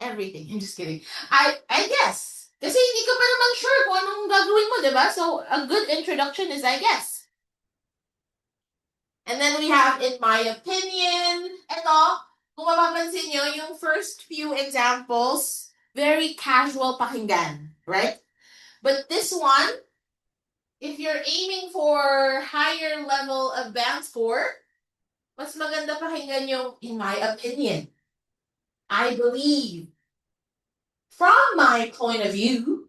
Speaker 1: everything. I'm just kidding. I guess. Kasi hindi ka pa naman sure kung anong gagawin mo, diba? So, a good introduction is I guess. And then we have in my opinion. Ito, kung mapapansin nyo, yung first few examples, very casual pakinggan, right? But this one, if you're aiming for higher level of band score, mas maganda pakinggan yung in my opinion. I believe. From my point of view,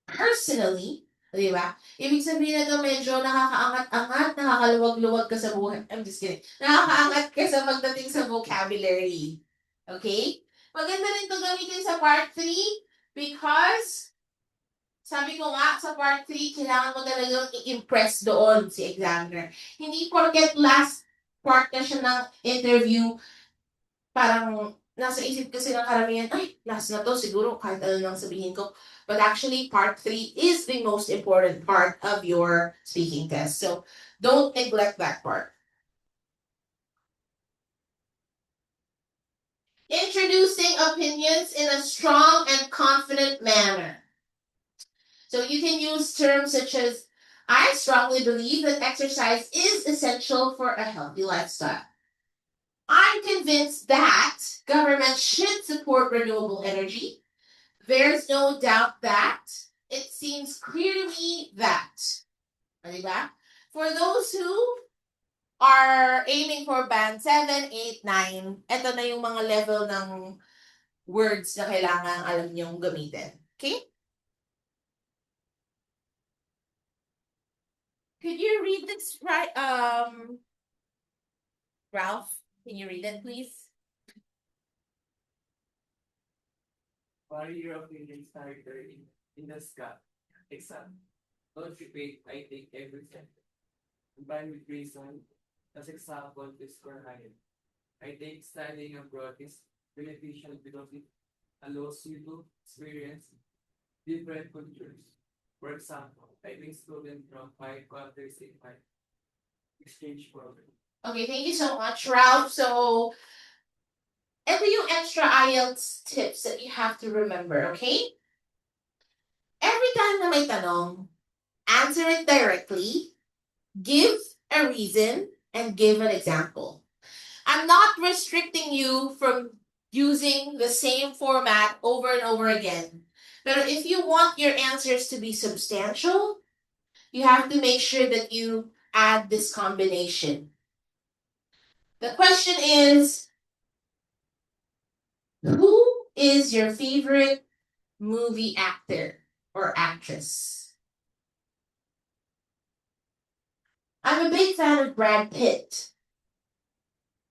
Speaker 1: personally, di ba? Ibig sabihin na ito medyo nakakaangat-angat, nakakaluwag-luwag ka sa buhay. I'm just kidding. Nakakaangat ka sa pagdating sa vocabulary. Okay? Maganda rin ito gamitin sa part 3 because sabi ko nga, sa part 3, kailangan mo talagang i-impress doon si examiner. Hindi porket last part na siya ng interview, parang nasa isip kasi ng karamihan, ay, last na to, siguro kahit ano nang sabihin ko. But actually, part 3 is the most important part of your speaking test. So, don't neglect that part. Introducing opinions in a strong and confident manner. So, you can use terms such as, I strongly believe that exercise is essential for a healthy lifestyle. I'm convinced that government should support renewable energy. There's no doubt that. It seems clear to me that. Diba? For those who are aiming for band 7, 8, 9, ito na yung mga level ng words na kailangan alam niyong gamitin. Okay? Could you read this, right? Ralph, can you read it, please?
Speaker 2: What are your opinions starter in the exam? Contribute, I think, everything. Combined with reason, as example, to score higher. I think studying abroad is beneficial because it allows you to experience different cultures. For example, I think students from 5 countries in my exchange program.
Speaker 1: Okay, thank you so much, Ralph. So, ito yung extra IELTS tips that you have to remember, okay? Every time na may tanong, answer it directly, give a reason, and give an example. I'm not restricting you from using the same format over and over again. But if you want your answers to be substantial, you have to make sure that you add this combination. The question is, who is your favorite movie actor or actress? I'm a big fan of Brad Pitt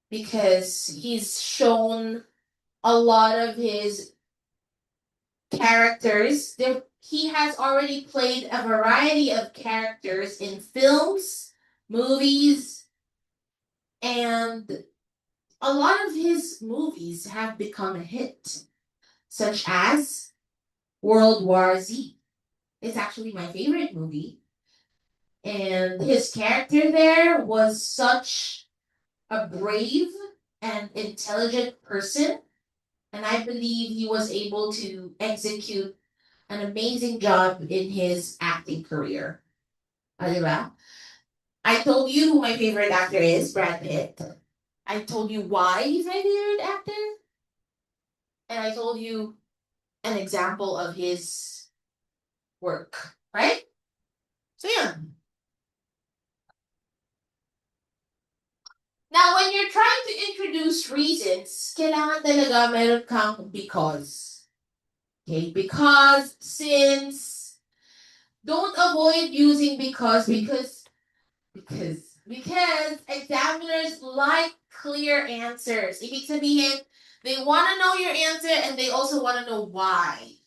Speaker 1: because he's shown a lot of his characters. He has already played a variety of characters in films, movies, and a lot of his movies have become a hit, such as World War Z. It's actually my favorite movie. And his character there was such a brave and intelligent person. And I believe he was able to execute an amazing job in his acting career. Diba? I told you who my favorite actor is, Brad Pitt. I told you why he's my favorite actor. And I told you an example of his work, right? So yeah. Now, when you're trying to introduce reasons, kailangan talaga meron kang because. Okay, because, since, don't avoid using because examiners like clear answers. Ibig sabihin, they want to know your answer and they also want to know why.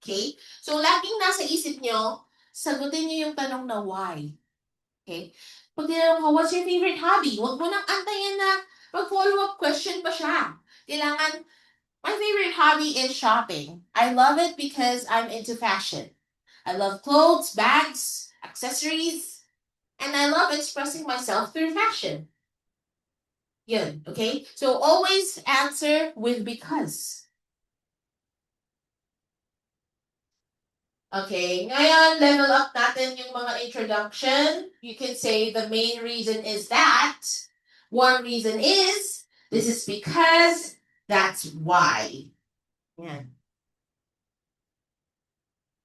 Speaker 1: Okay? So, laging nasa isip nyo, sagutin nyo yung tanong na why. Okay? Pag tinanong ko, what's your favorite hobby? Huwag mo nang antayin na mag-follow-up question pa siya. Kailangan, my favorite hobby is shopping. I love it because I'm into fashion. I love clothes, bags, accessories, and I love expressing myself through fashion. Yun, okay? So always answer with because. Okay, ngayon, level up natin yung mga introduction. You can say the main reason is that. One reason is, this is because, that's why. Yeah.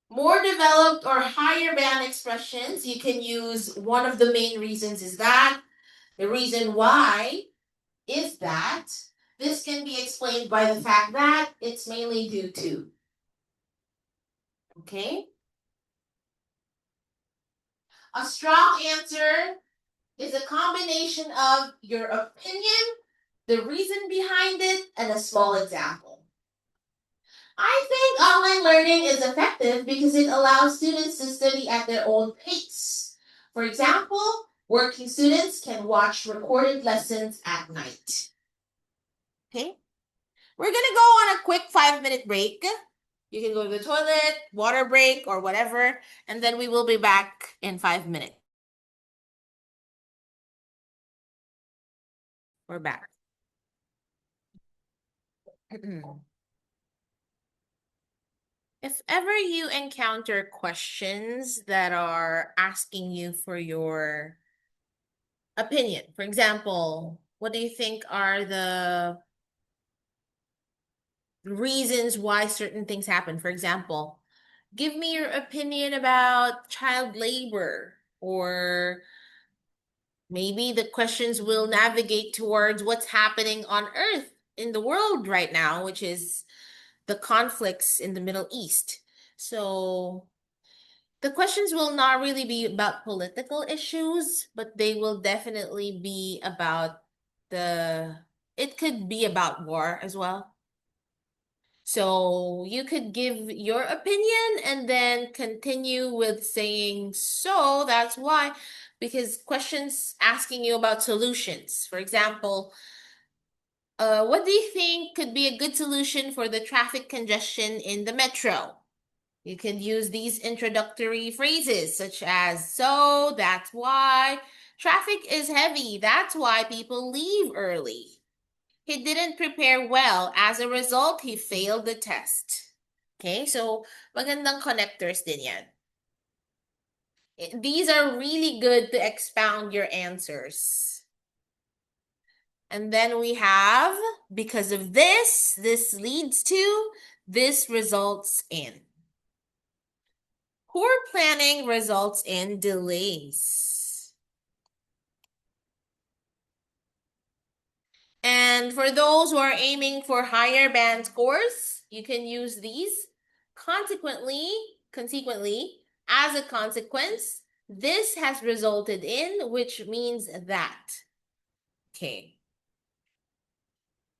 Speaker 1: More developed or higher band expressions, you can use one of the main reasons is that. The reason why is that. This can be explained by the fact that it's mainly due to. Okay? A strong answer is a combination of your opinion, the reason behind it, and a small example. I think online learning is effective because it allows students to study at their own pace. For example, working students can watch recorded lessons at night. Okay? We're gonna go on a quick 5-minute break. You can go to the toilet, water break, or whatever, and then we will be back in 5 minutes. We're back. If ever you encounter questions that are asking you for your opinion, for example, what do you think are the reasons why certain things happen? For example, give me your opinion about child labor, or maybe the questions will navigate towards what's happening on Earth in the world right now, which is the conflicts in the Middle East. So the questions will not really be about political issues, but they will definitely be about it could be about war as well. So you could give your opinion and then continue with saying, so that's why, because questions asking you about solutions. For example, what do you think could be a good solution for the traffic congestion in the metro? You can use these introductory phrases such as, so that's why traffic is heavy. That's why people leave early. He didn't prepare well. As a result, he failed the test. Okay, so magandang connectors din yan. These are really good to expound your answers. And then we have, because of this leads to, this results in. Poor planning results in delays. And for those who are aiming for higher band scores, you can use these. Consequently, as a consequence, this has resulted in, which means that. Okay.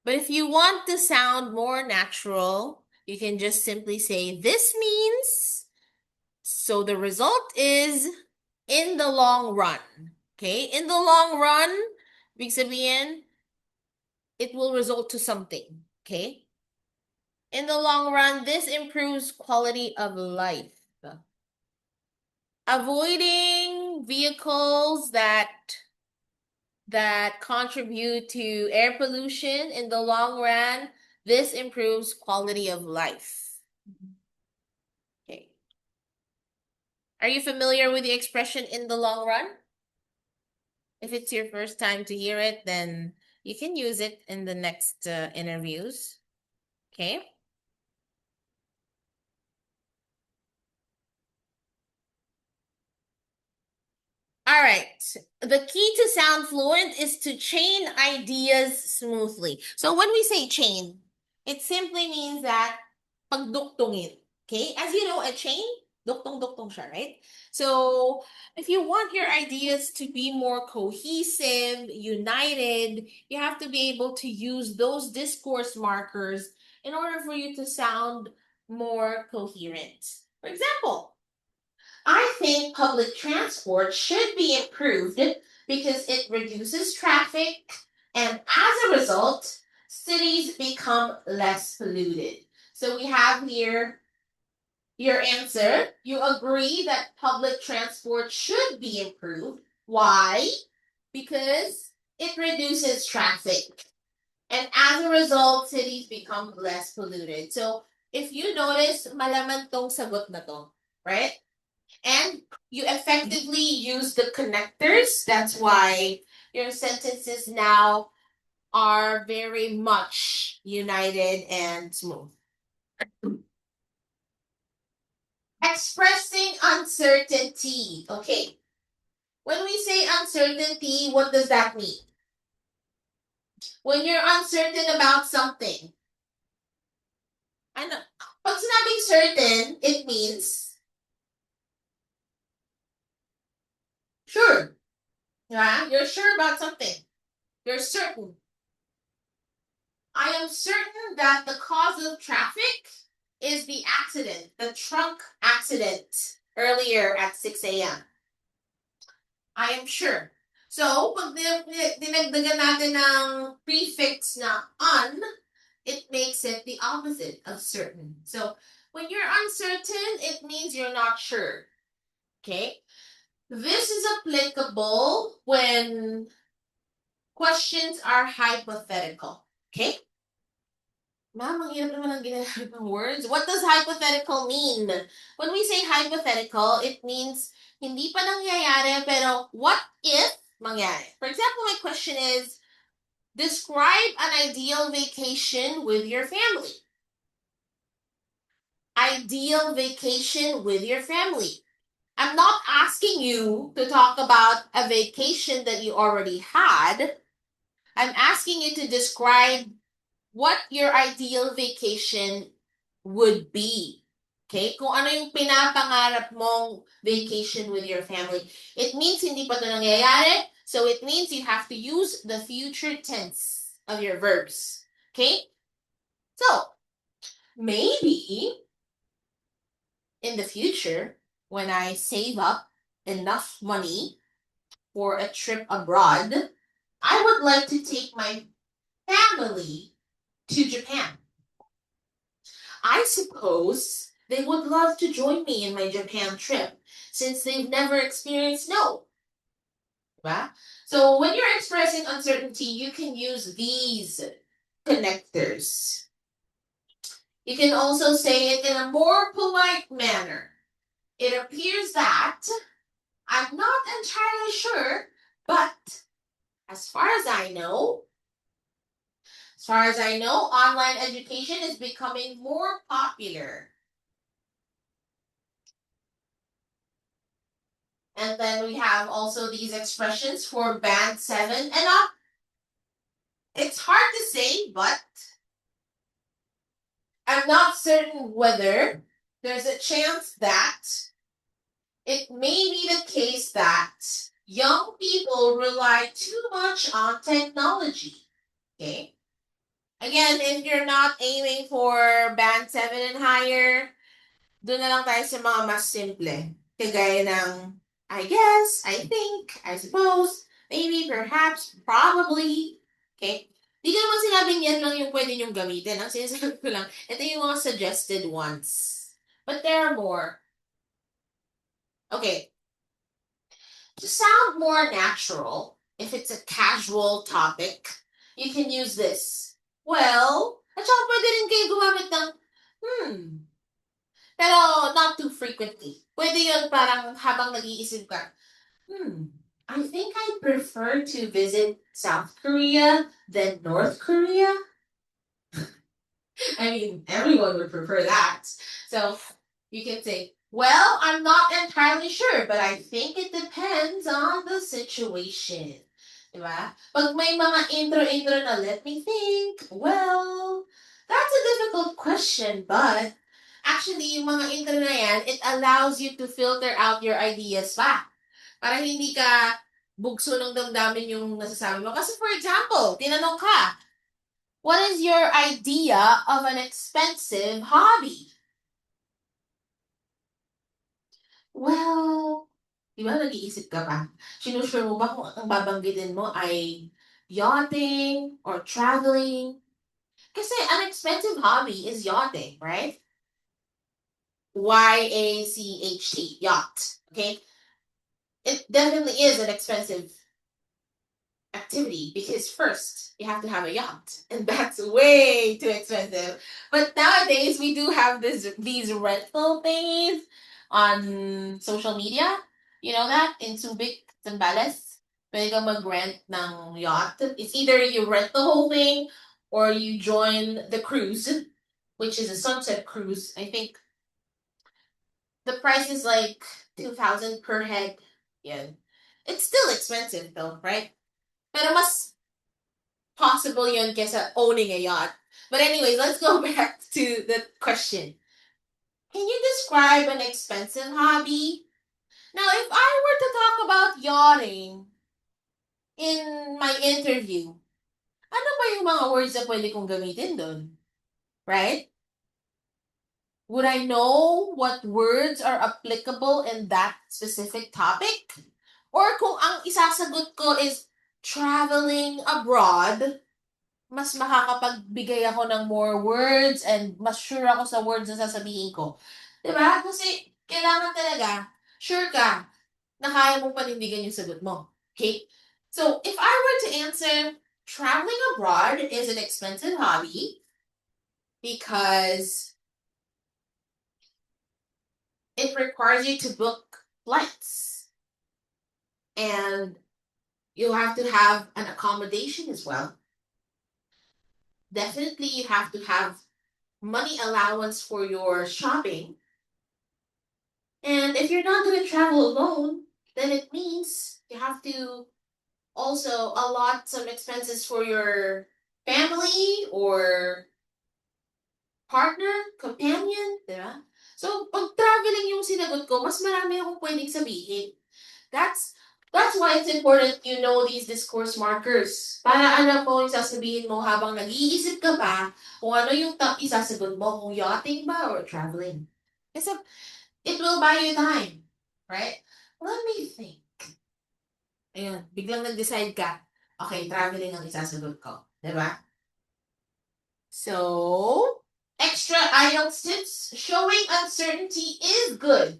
Speaker 1: But if you want to sound more natural, you can just simply say this means, so the result is in the long run. Okay? In the long run, ibig sabihin, it will result to something. Okay? In the long run, this improves quality of life. Avoiding vehicles that contribute to air pollution in the long run, this improves quality of life. Okay. Are you familiar with the expression in the long run? If it's your first time to hear it, then you can use it in the next interviews. Okay. All right. The key to sound fluent is to chain ideas smoothly. So when we say chain, it simply means that pagduktungin. Okay? As you know, a chain, duktong-duktong siya, right? So if you want your ideas to be more cohesive, united, you have to be able to use those discourse markers in order for you to sound more coherent. For example, I think public transport should be improved because it reduces traffic, and as a result, cities become less polluted. So we have here your answer. You agree that public transport should be improved. Why? Because it reduces traffic. And as a result, cities become less polluted. So if you notice, malaman tong sagot na to, right? And you effectively use the connectors. That's why your sentences now are very much united and smooth. Expressing uncertainty. Okay. When we say uncertainty, what does that mean? When you're uncertain about something. Ano? Pag sinabing certain, it means sure. Yeah? You're sure about something. You're certain. I am certain that the cause of traffic is the accident, the trunk accident earlier at 6 a.m. I am sure. So, pag dinagdagan natin ng prefix na un, it makes it the opposite of certain. So, when you're uncertain, it means you're not sure. Okay? This is applicable when questions are hypothetical. Okay? Ma'am, ang hirap naman ang ginamit ng words. What does hypothetical mean? When we say hypothetical, it means hindi pa nangyayari, pero what if mangyari? For example, my question is, describe an ideal vacation with your family. Ideal vacation with your family. I'm not asking you to talk about a vacation that you already had. I'm asking you to describe what your ideal vacation would be. Okay? Kung ano yung pinapangarap mong vacation with your family. It means hindi pa ito nangyayari, so it means you have to use the future tense of your verbs. Okay? So, maybe in the future, when I save up enough money for a trip abroad, I would like to take my family to Japan. I suppose they would love to join me in my Japan trip since they've never experienced snow. Right? So when you're expressing uncertainty, you can use these connectors. You can also say it in a more polite manner. It appears that I'm not entirely sure, but as far as I know, online education is becoming more popular. And then we have also these expressions for band 7 and up. It's hard to say, but I'm not certain whether there's a chance that it may be the case that young people rely too much on technology. Okay? Again, if you're not aiming for band 7 and higher, doon na lang tayo sa mga mas simple. Kagaya ng, I guess, I think, I suppose, maybe, perhaps, probably. Okay? Di ko naman sinabing yan lang yung pwede nyong gamitin. Ang sinasabi ko lang, ito yung mga suggested ones. But there are more. Okay. To sound more natural, if it's a casual topic, you can use this. Well, at saka pwede rin kayo gumamit ng, pero not too frequently. Pwede yun parang habang nag-iisip ka, I think I prefer to visit South Korea than North Korea. I mean, everyone would prefer that. So you can say, well, I'm not entirely sure, but I think it depends on the situation. Diba? Pag may mga intro na, let me think, well, that's a difficult question, but actually, yung mga intro na yan, it allows you to filter out your ideas pa. Para hindi ka bugso ng damdamin yung nasasabi mo. Kasi for example, tinanong ka, what is your idea of an expensive hobby? Well, di ba nag-iisip ka pa? Sinusure mo ba kung ang babanggitin mo ay yachting or traveling? Kasi an expensive hobby is yachting, right? Y-A-C-H-T, yacht. Okay? It definitely is an expensive activity because first you have to have a yacht, and that's way too expensive. But nowadays we do have these rental things on social media. You know that in Subic, Zambales, pwede ka mag-rent ng yacht. It's either you rent the whole thing or you join the cruise, which is a sunset cruise. I think the price is like 2,000 per head. Yeah. It's still expensive though, right? Pero mas possible yun kesa owning a yacht. But anyways, let's go back to the question. Can you describe an expensive hobby? Now, if I were to talk about yachting in my interview, ano ba yung mga words na pwede kong gamitin doon? Right? Would I know what words are applicable in that specific topic? Or kung ang isasagot ko is traveling abroad, mas makakapagbigay ako ng more words and mas sure ako sa words na sasabihin ko. Diba? Kasi kailangan talaga, sure ka na kaya mong panindigan yung sagot mo. Okay? So, if I were to answer, traveling abroad is an expensive hobby because it requires you to book flights. And you have to have an accommodation as well. Definitely, you have to have money allowance for your shopping. And if you're not going to travel alone, then it means you have to also allot some expenses for your family or partner, companion, diba? So, pag traveling yung sinagot ko, mas marami akong pwedeng sabihin. That's why it's important you know these discourse markers. Para alam mo yung sasabihin mo habang nag-iisip ka pa kung ano yung isasagot mo, kung yachting ba or traveling. Kasi it will buy you time, right? Let me think. Ayun, biglang nag-decide ka, okay, traveling ang isasagot ko. Diba? So, extra IELTS tips, showing uncertainty is good.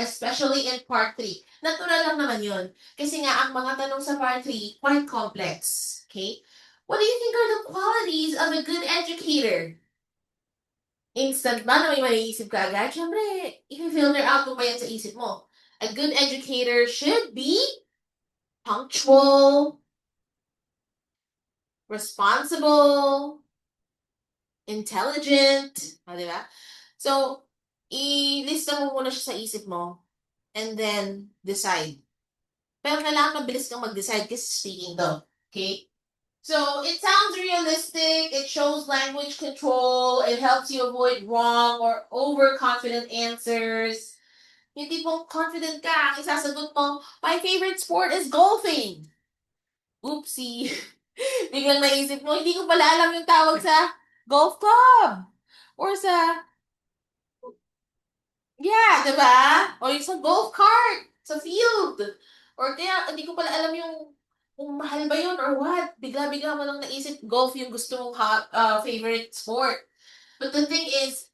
Speaker 1: Especially in part 3. Natural lang naman yun. Kasi nga, ang mga tanong sa part 3, quite complex. Okay? What do you think are the qualities of a good educator? Instant ba na may maiisip ka agad? Siyempre, i-filter out mo pa yan sa isip mo. A good educator should be punctual, responsible, intelligent. O, di ba? So, ilista mo muna siya sa isip mo and then decide. Pero kailangan mabilis kang mag-decide kasi speaking to. Okay? So, it sounds realistic, it shows language control, it helps you avoid wrong or overconfident answers. Yung tipong confident ka, ang isasagot mo, my favorite sport is golfing. Oopsie. Biglang naisip mo, hindi ko pala alam yung tawag sa golf club. Or sa, yeah, diba? Or yung sa golf cart, sa field. Or kaya, hindi ko pala alam yung kung mahal ba yun or what. Bigla-bigla mo lang naisip, golf yung gusto mong favorite sport. But the thing is,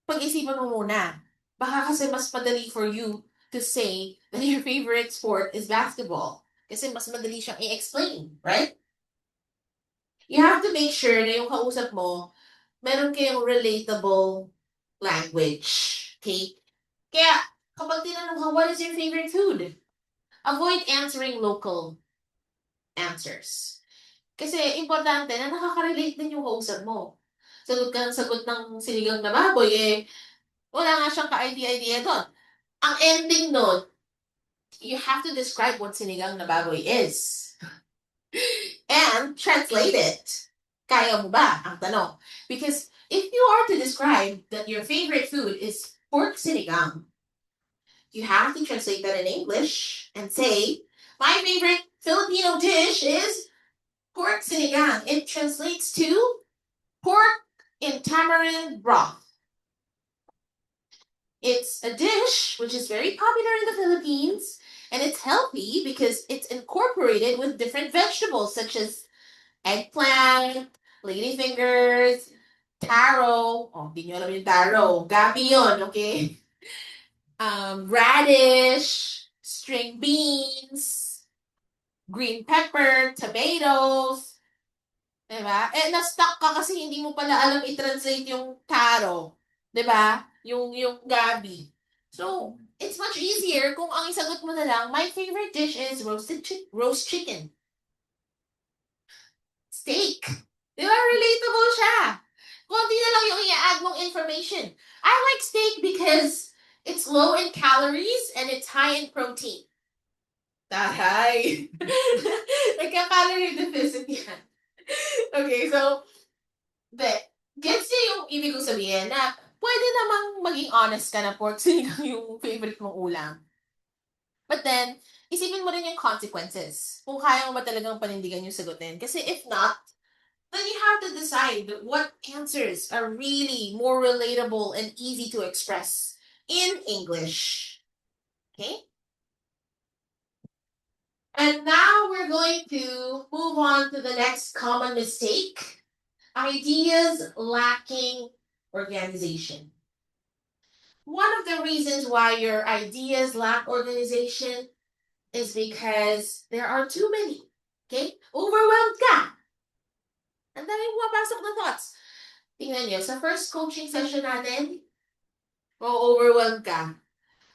Speaker 1: pag-isipan mo muna. Baka kasi mas madali for you to say that your favorite sport is basketball. Kasi mas madali siyang i-explain, right? You have to make sure na yung kausap mo, meron kayong relatable language. Okay? Kaya, kapag tinanong ka, what is your favorite food? Avoid answering local answers. Kasi, importante na nakaka-relate din yung kausap mo. Sagot ka ng sagot ng sinigang na baboy, wala nga siyang ka-idea-idea doon. Ang ending nun, you have to describe what sinigang na baboy is. And translate it. Kaya mo ba? Ang tanong. Because if you are to describe that your favorite food is pork sinigang, you have to translate that in English and say, my favorite Filipino dish is pork sinigang. It translates to pork in tamarind broth. It's a dish which is very popular in the Philippines, and it's healthy because it's incorporated with different vegetables such as eggplant, ladyfingers, taro. Oh, di nyo alam yung taro. Gabi yun, okay? Radish, string beans, green pepper, tomatoes. Diba? Na-stuck ka kasi hindi mo pala alam i-translate yung taro. Diba? Yung gabi. So, it's much easier kung ang isagot mo na lang, my favorite dish is roast chicken. Steak. Diba? Relatable siya. Konti na lang yung i-add mong information. I like steak because it's low in calories and it's high in protein. Taray. Nagka-calorie deficit yan. Okay, so, gets niya yung ibig kong sabihin na pwede namang maging honest ka na pork sinigang yung favorite mong ulam. But then, isipin mo rin yung consequences. Kung kaya mo ba talagang panindigan yung sagutin. Kasi if not, then you have to decide what answers are really more relatable and easy to express in English. Okay? And now we're going to move on to the next common mistake. Ideas lacking organization. One of the reasons why your ideas lack organization is because there are too many. Okay? Overwhelmed ka. Ang dami pumapasok na thoughts. Tingnan nyo, sa first coaching session natin, overwhelmed ka.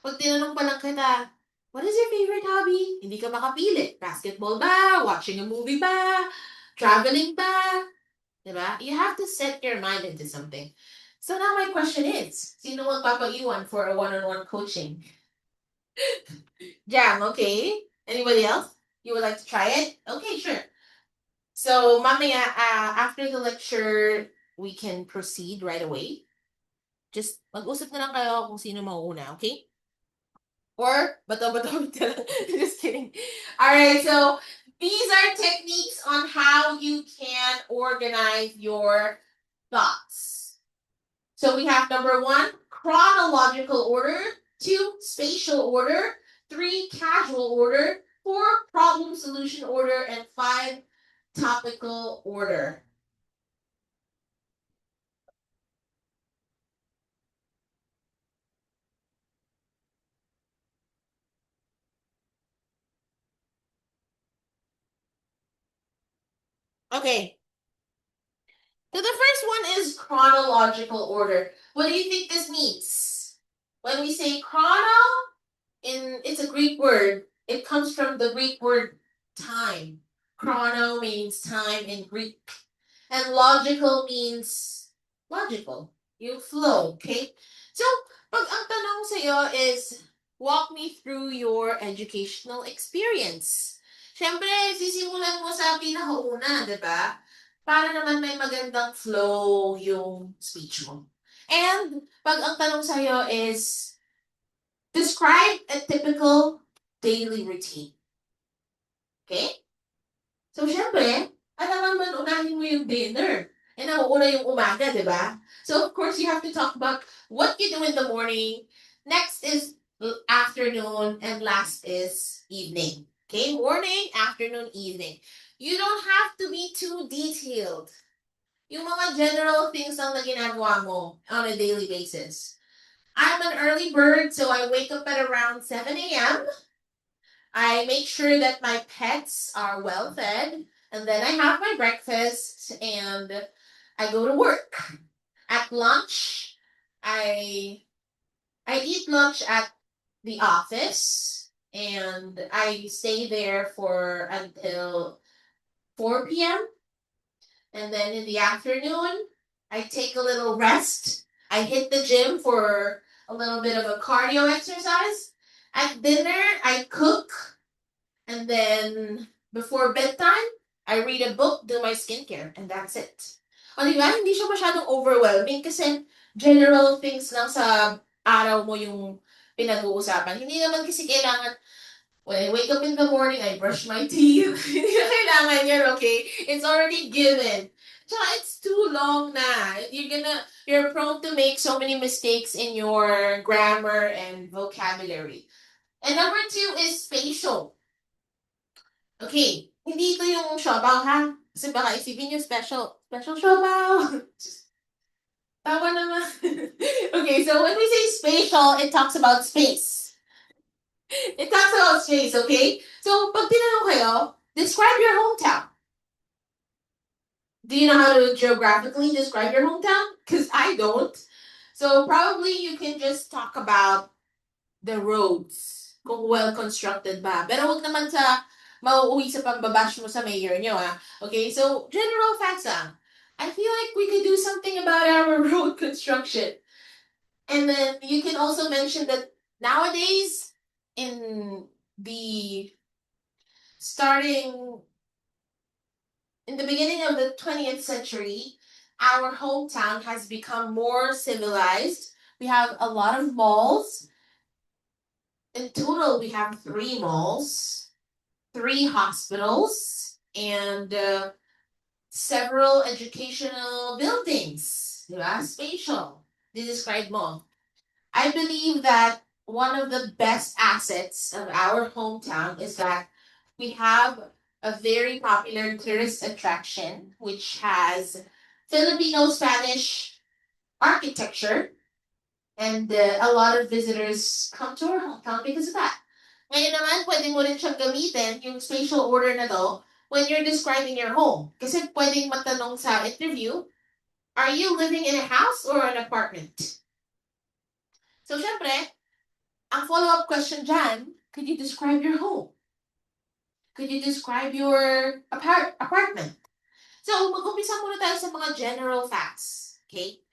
Speaker 1: Pag tinanong pa lang kita, what is your favorite hobby? Hindi ka makapili. Basketball ba? Watching a movie ba? Traveling ba? Diba? You have to set your mind into something. So now my question is, sino magpapaiwan for a one-on-one coaching? Jam, okay? Anybody else? You would like to try it? Okay, sure. So, mamaya, after the lecture, we can proceed right away. Just mag-usap na lang kayo kung sino mauuna, okay? Or, bato-bato. Just kidding. All right, so these are techniques on how you can organize your thoughts. So we have number 1, chronological order, 2, spatial order, 3, casual order, 4, problem solution order, and 5, topical order. Okay. So the first one is chronological order. What do you think this means? When we say chrono, it's a Greek word. It comes from the Greek word time. Chrono means time in Greek. And logical means logical. You flow, okay? So, pag ang tanong sa'yo is, walk me through your educational experience. Siyempre, sisimulan mo sa pinakauna, di ba? Para naman may magandang flow yung speech mo. And pag ang tanong sa'yo is, describe a typical daily routine. Okay? So, syempre, alam man unahin mo yung dinner. And nauuna yung umaga, di ba? So, of course, you have to talk about what you do in the morning. Next is afternoon. And last is evening. Okay? Morning, afternoon, evening. You don't have to be too detailed. Yung mga general things lang na ginagawa mo on a daily basis. I'm an early bird, so I wake up at around 7 a.m. I make sure that my pets are well fed, and then I have my breakfast and I go to work. At lunch, I eat lunch at the office and I stay there for until 4 p.m. And then in the afternoon, I take a little rest. I hit the gym for a little bit of a cardio exercise. At dinner, I cook. And then before bedtime, I read a book, do my skincare, and that's it. O diba, hindi siya masyadong overwhelming kasi general things lang sa araw mo yung pinag-uusapan. Hindi naman kasi kailangan, when I wake up in the morning, I brush my teeth. Hindi na kailangan yan, okay? It's already given. Tsaka it's too long na. You're prone to make so many mistakes in your grammar and vocabulary. And number 2 is spatial. Okay, hindi ito yung siopaw ha. Kasi baka isipin nyo special siopaw. Tawa naman. Okay, so when we say spatial, it talks about space. It talks about space, okay? So, pag tinanong kayo, describe your hometown. Do you know how to geographically describe your hometown? Because I don't. So, probably you can just talk about the roads. Kung well constructed ba. Pero huwag naman sa mauuwi sa pambabash mo sa mayor nyo, ha? Okay, so general facts lang. I feel like we could do something about our road construction. And then you can also mention that nowadays, in the starting in the beginning of the 20th century, our hometown has become more civilized. We have a lot of malls. In total, we have 3 malls, 3 hospitals, and several educational buildings. Diba? Spatial. Describe mo. I believe that one of the best assets of our hometown is that we have a very popular tourist attraction which has Filipino-Spanish architecture, and a lot of visitors come to our hometown because of that. Ngayon naman, pwede mo rin siyang gamitin yung spatial order na to when you're describing your home. Kasi pwedeng matanong sa interview, are you living in a house or an apartment? So, syempre, ang follow-up question dyan, could you describe your home? Could you describe your apartment? So, mag-umpisa muna tayo sa mga general facts. Okay?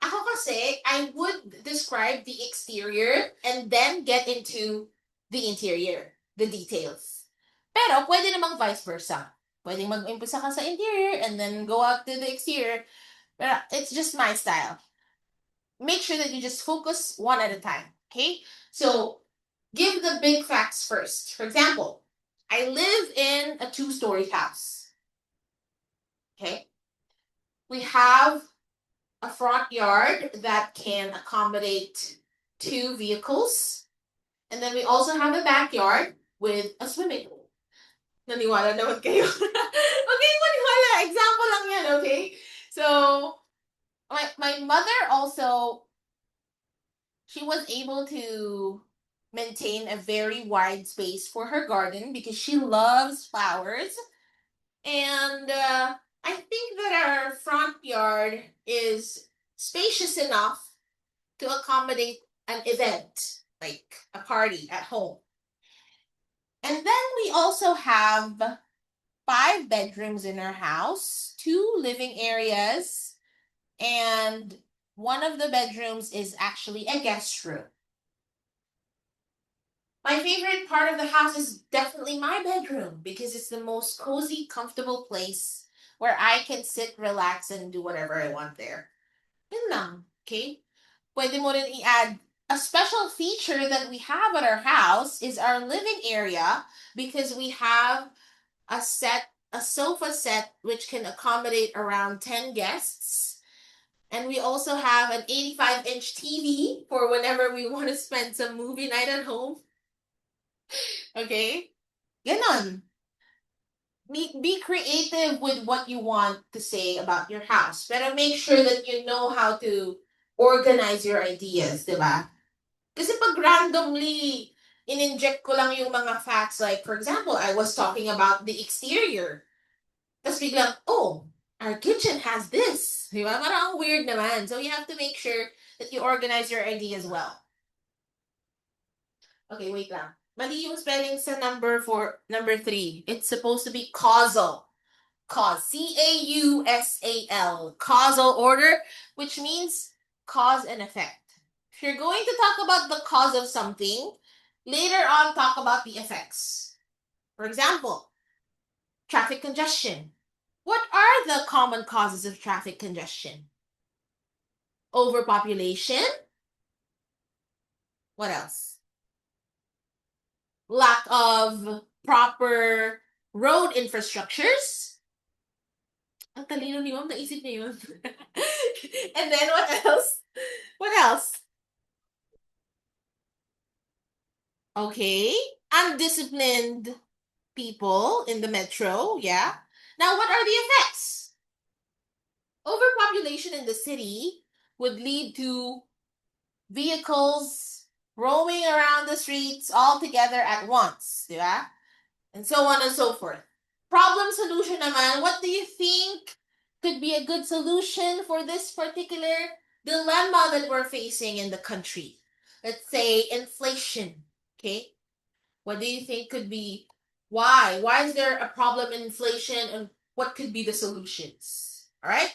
Speaker 1: Ako kasi, I would describe the exterior and then get into the interior, the details. Pero pwede namang vice versa. Pwedeng mag-umpisa ka sa interior and then go out to the exterior. But it's just my style. Make sure that you just focus one at a time. Okay? So, give the big facts first. For example, I live in a 2-story house. Okay? We have a front yard that can accommodate 2 vehicles. And then we also have a backyard with a swimming pool. Naniwala naman kayo. Okay, maniwala. Example lang yan, okay? So, my mother also, she was able to maintain a very wide space for her garden because she loves flowers. And I think that our front yard is spacious enough to accommodate an event, like a party at home. And then we also have 5 bedrooms in our house, 2 living areas, and one of the bedrooms is actually a guest room. My favorite part of the house is definitely my bedroom because it's the most cozy, comfortable place where I can sit, relax, and do whatever I want there. Yun lang, okay? Pwede mo rin i-add a special feature that we have at our house is our living area because we have a sofa set which can accommodate around 10 guests. And we also have an 85-inch TV for whenever we want to spend some movie night at home. Okay? Ganon. Be creative with what you want to say about your house. Pero make sure that you know how to organize your ideas, di ba? Kasi pag randomly in-inject ko lang yung mga facts, like for example, I was talking about the exterior. Tapos biglang, oh, our kitchen has this. Di ba? Parang weird naman. So you have to make sure that you organize your ideas well. Okay, wait lang. Mali yung spelling sa number 3. It's supposed to be causal. Cause. C-A-U-S-A-L. Causal order, which means cause and effect. If you're going to talk about the cause of something, later on talk about the effects. For example, traffic congestion. What are the common causes of traffic congestion? Overpopulation. What else? Lack of proper road infrastructures. Ang talino ni Ma'am, naisip niya yun. And then what else? What else? Okay. Undisciplined people in the metro, yeah. Now, what are the effects? Overpopulation in the city would lead to vehicles roaming around the streets all together at once, di ba? And so on and so forth. Problem solution naman, what do you think could be a good solution for this particular dilemma that we're facing in the country? Let's say inflation, okay? What do you think could be, why? Why is there a problem in inflation and what could be the solutions? All right?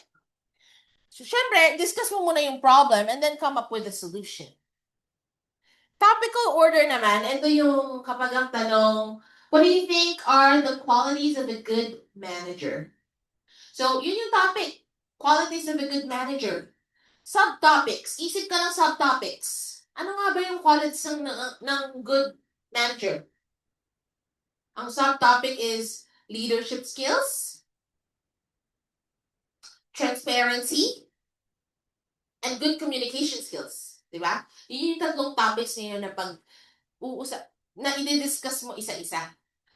Speaker 1: So, syempre, discuss mo muna yung problem and then come up with a solution. Topical order naman, ito yung kapag ang tanong, what do you think are the qualities of a good manager? So, yun yung topic. Qualities of a good manager. Subtopics. Isip ka ng subtopics. Ano nga ba yung qualities ng good manager? Ang subtopic is leadership skills, transparency, and good communication skills. Diba? Yun yung tatlong topics ngayon na pag na i-discuss mo isa-isa.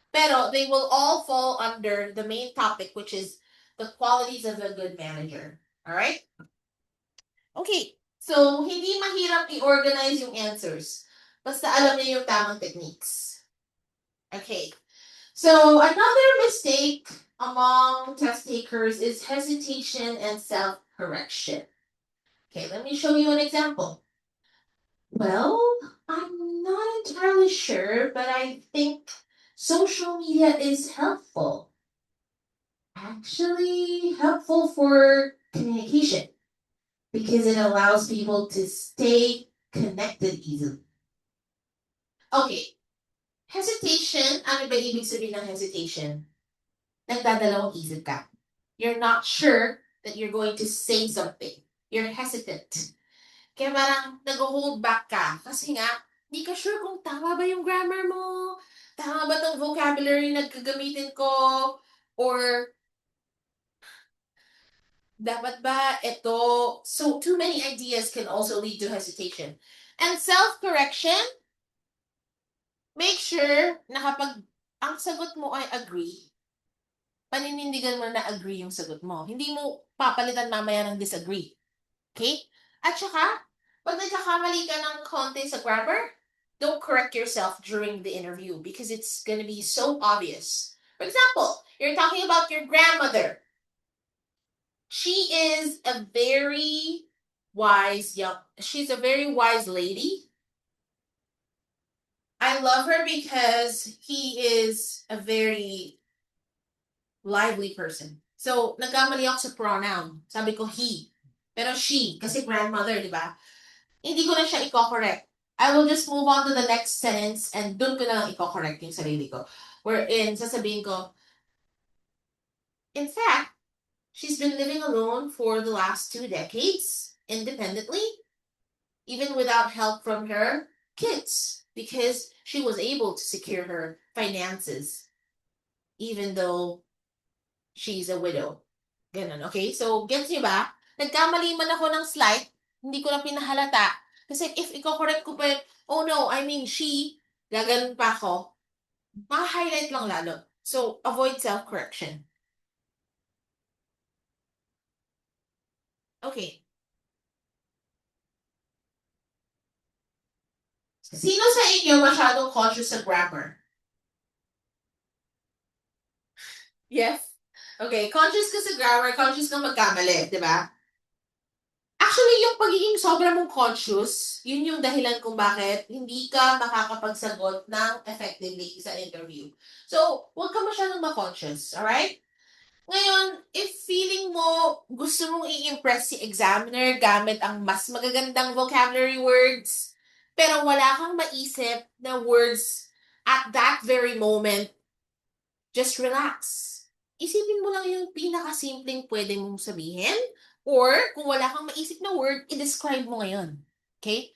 Speaker 1: Pero they will all fall under the main topic, which is the qualities of a good manager. Alright? Okay. So, hindi mahirap i-organize yung answers. Basta alam niyo yung tamang techniques. Okay. So, another mistake among test takers is hesitation and self-correction. Okay, let me show you an example. Well, I'm not entirely sure, but I think social media is helpful. Actually, helpful for communication because it allows people to stay connected easily. Okay. Hesitation, ano ba ibig sabihin ng hesitation? Nagdadalawang isip ka. You're not sure that you're going to say something. You're hesitant. Kaya parang nag-hold back ka. Kasi nga, di ka sure kung tama ba yung grammar mo, tama ba itong vocabulary na gagamitin ko, or dapat ba ito? So, too many ideas can also lead to hesitation. And self-correction, make sure na kapag ang sagot mo ay agree, paninindigan mo na agree yung sagot mo. Hindi mo papalitan mamaya ng disagree. Okay? At saka, pag nagkakamali ka ng konti sa grammar, don't correct yourself during the interview because it's gonna be so obvious. For example, you're talking about your grandmother. She is a very wise she's a very wise lady. I love her because he is a very lively person. So, nagkamali ako sa pronoun. Sabi ko he. Pero she, kasi grandmother, di ba? Hindi ko na siya i-correct. I will just move on to the next sentence and dun ko na lang i-correct yung sarili ko. Wherein, sasabihin ko, in fact, she's been living alone for the last 2 decades, independently, even without help from her kids, because she was able to secure her finances, even though she's a widow. Ganun, okay? So, gets niyo ba? Nagkamali man ako ng slight, hindi ko na pinahalata. Kasi if i-correct ko pa yun, oh no, I mean she, gaganon pa ako, maka-highlight lang lalo. So, avoid self-correction. Okay. Sino sa inyo masyadong conscious sa grammar? Yes? Okay, conscious ka sa grammar, conscious ka magkamali, di ba? Actually, yung pagiging sobra mong conscious, yun yung dahilan kung bakit hindi ka makakapagsagot ng effectively sa interview. So, huwag ka masyadong ma-conscious, alright? Ngayon, if feeling mo gusto mong i-impress si examiner gamit ang mas magagandang vocabulary words, pero wala kang maisip na words at that very moment, just relax. Isipin mo lang yung pinakasimpleng pwede mong sabihin, or kung wala kang maisip na word, i-describe mo ngayon. Okay?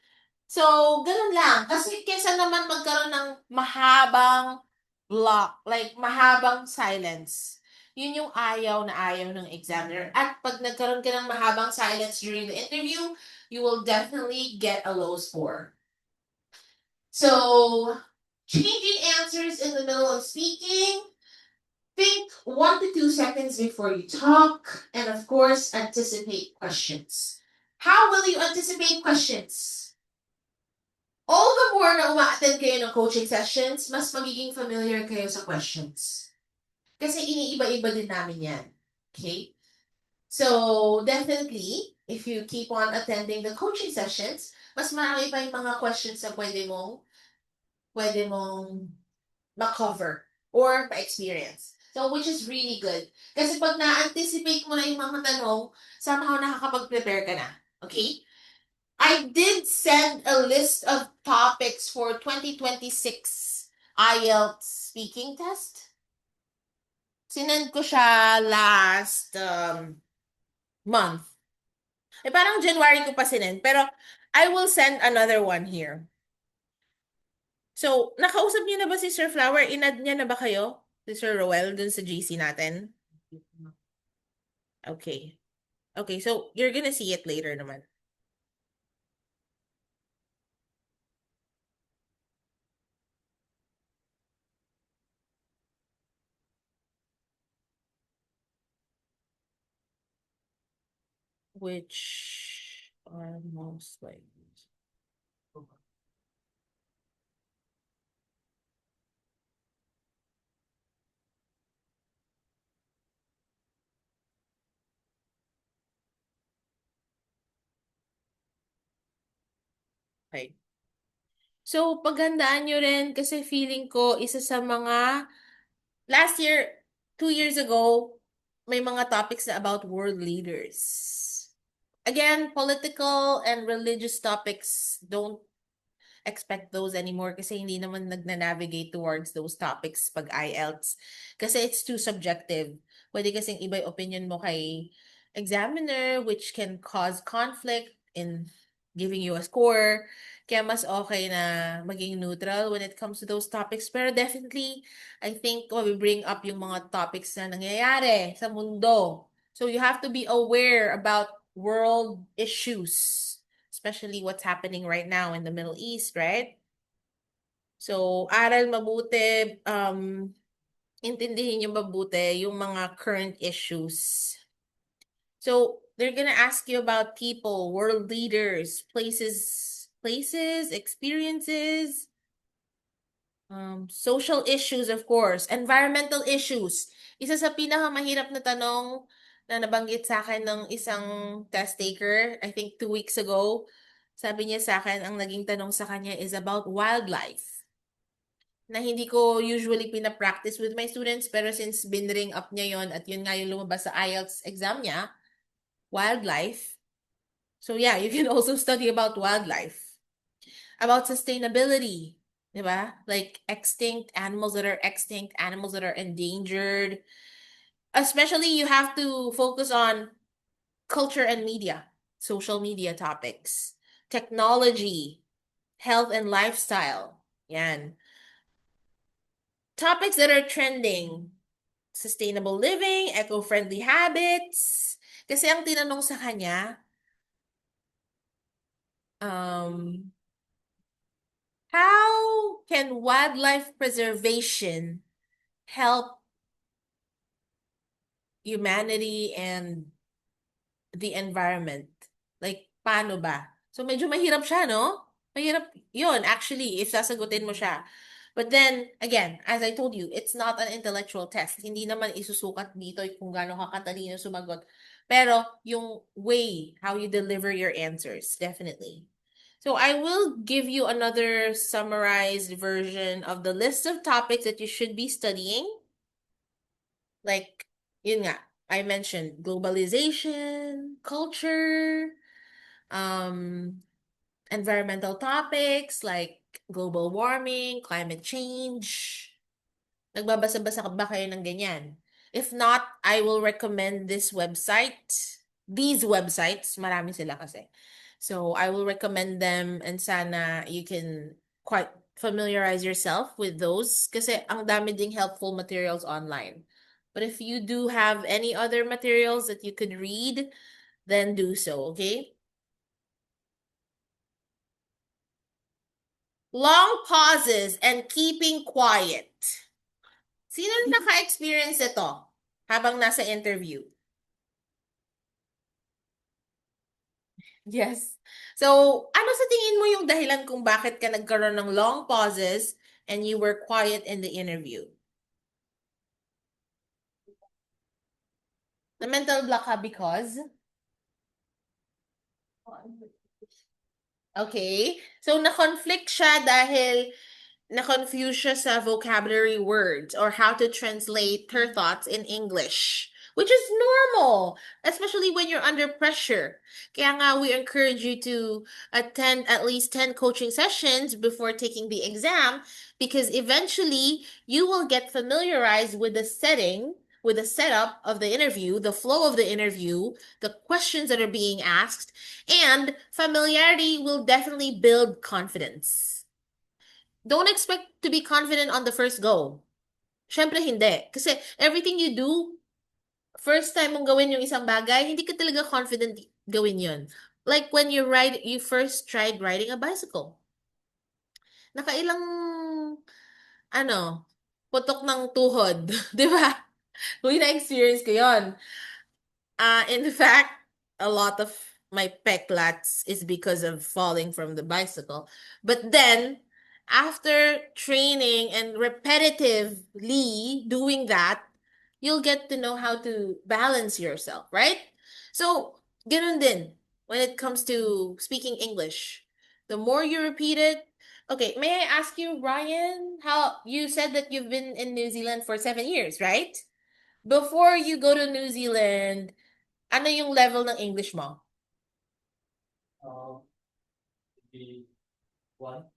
Speaker 1: So, ganun lang. Kasi kesa naman magkaroon ng mahabang block, like mahabang silence. Yun yung ayaw na ayaw ng examiner. At pag nagkaroon ka ng mahabang silence during the interview, you will definitely get a low score. So, changing answers in the middle of speaking, think 1 to 2 seconds before you talk, and of course, anticipate questions. How will you anticipate questions? All the more na uma-attend kayo ng coaching sessions, mas magiging familiar kayo sa questions. Kasi iniiba-iba din namin yan. Okay? So, definitely, if you keep on attending the coaching sessions, mas marami pa yung mga questions na pwede mong ma-cover or ma-experience. So, which is really good. Kasi pag na-anticipate mo na yung mga tanong, somehow nakakapag-prepare ka na. Okay? I did send a list of topics for 2026 IELTS speaking test. Sinend ko siya last month. Parang January ko pa sinend. Pero I will send another one here. So, nakausap niyo na ba si Sir Flower? Inad niya na ba kayo? Si Sir Roel dun sa GC natin? Okay. Okay, so you're gonna see it later naman. Which are most likely. Okay. So, paghandaan nyo rin kasi feeling ko isa sa mga last year, 2 years ago, may mga topics na about world leaders. Again, political and religious topics, don't expect those anymore kasi hindi naman nagna-navigate towards those topics pag IELTS. Kasi it's too subjective. Pwede kasing iba yung opinion mo kay examiner, which can cause conflict in giving you a score. Kaya mas okay na maging neutral when it comes to those topics. Pero definitely, I think we bring up yung mga topics na nangyayari sa mundo. So you have to be aware about world issues, especially what's happening right now in the Middle East, right? So, aral mabuti, intindihin niyo mabuti yung mga current issues. So, they're gonna ask you about people, world leaders, places, experiences, social issues, of course, environmental issues. Isa sa pinakamahirap na tanong na nabanggit sa akin ng isang test taker, I think 2 weeks ago, sabi niya sa akin, ang naging tanong sa kanya is about wildlife. na hindi ko usually pina-practice with my students, pero since binring up niya yon at yun nga yung lumabas sa IELTS exam niya, wildlife. So yeah, you can also study about wildlife, about sustainability, diba? Like extinct animals that are extinct, animals that are endangered. Especially you have to focus on culture and media, social media topics, technology, health and lifestyle. Yan. Topics that are trending, sustainable living, eco-friendly habits. Kasi ang tinanong sa kanya, how can wildlife preservation help humanity and the environment? Like, paano ba? So, medyo mahirap siya, no? Mahirap yun, actually, if sasagutin mo siya. But then, again, as I told you, it's not an intellectual test. Hindi naman isusukat dito kung gaano ka katalino sumagot. Pero, yung way, how you deliver your answers, definitely. So, I will give you another summarized version of the list of topics that you should be studying. Like, yun nga, I mentioned globalization, culture, environmental topics like global warming, climate change. Nagbabasa-basa ba kayo ng ganyan? If not, I will recommend this website. These websites, marami sila kasi. So, I will recommend them and sana you can quite familiarize yourself with those kasi ang dami ding helpful materials online. But if you do have any other materials that you could read, then do so, okay? Long pauses and keeping quiet. Sino naka-experience ito habang nasa interview? Yes. So, ano sa tingin mo yung dahilan kung bakit ka nagkaroon ng long pauses and you were quiet in the interview? Na mental block ka because? Okay. So, na-conflict siya dahil na-confuse siya sa vocabulary words or how to translate her thoughts in English, which is normal, especially when you're under pressure. Kaya nga, we encourage you to attend at least 10 coaching sessions before taking the exam because eventually you will get familiarized with the setting, with the setup of the interview, the flow of the interview, the questions that are being asked, and familiarity will definitely build confidence. Don't expect to be confident on the first go. Syempre hindi. Kasi everything you do, first time mong gawin yung isang bagay, hindi ka talaga confident gawin yun. Like when you first tried riding a bicycle. Nakailang, putok ng tuhod. Di ba? Uy, na-experience ko yun. In fact, a lot of my peclats is because of falling from the bicycle. But then, after training and repetitively doing that, you'll get to know how to balance yourself, right? So, ganun din when it comes to speaking English. The more you repeat it, okay, may I ask you, Ryan, how you said that you've been in New Zealand for 7 years, right? Before you go to New Zealand, ano yung level ng English mo?
Speaker 2: The one.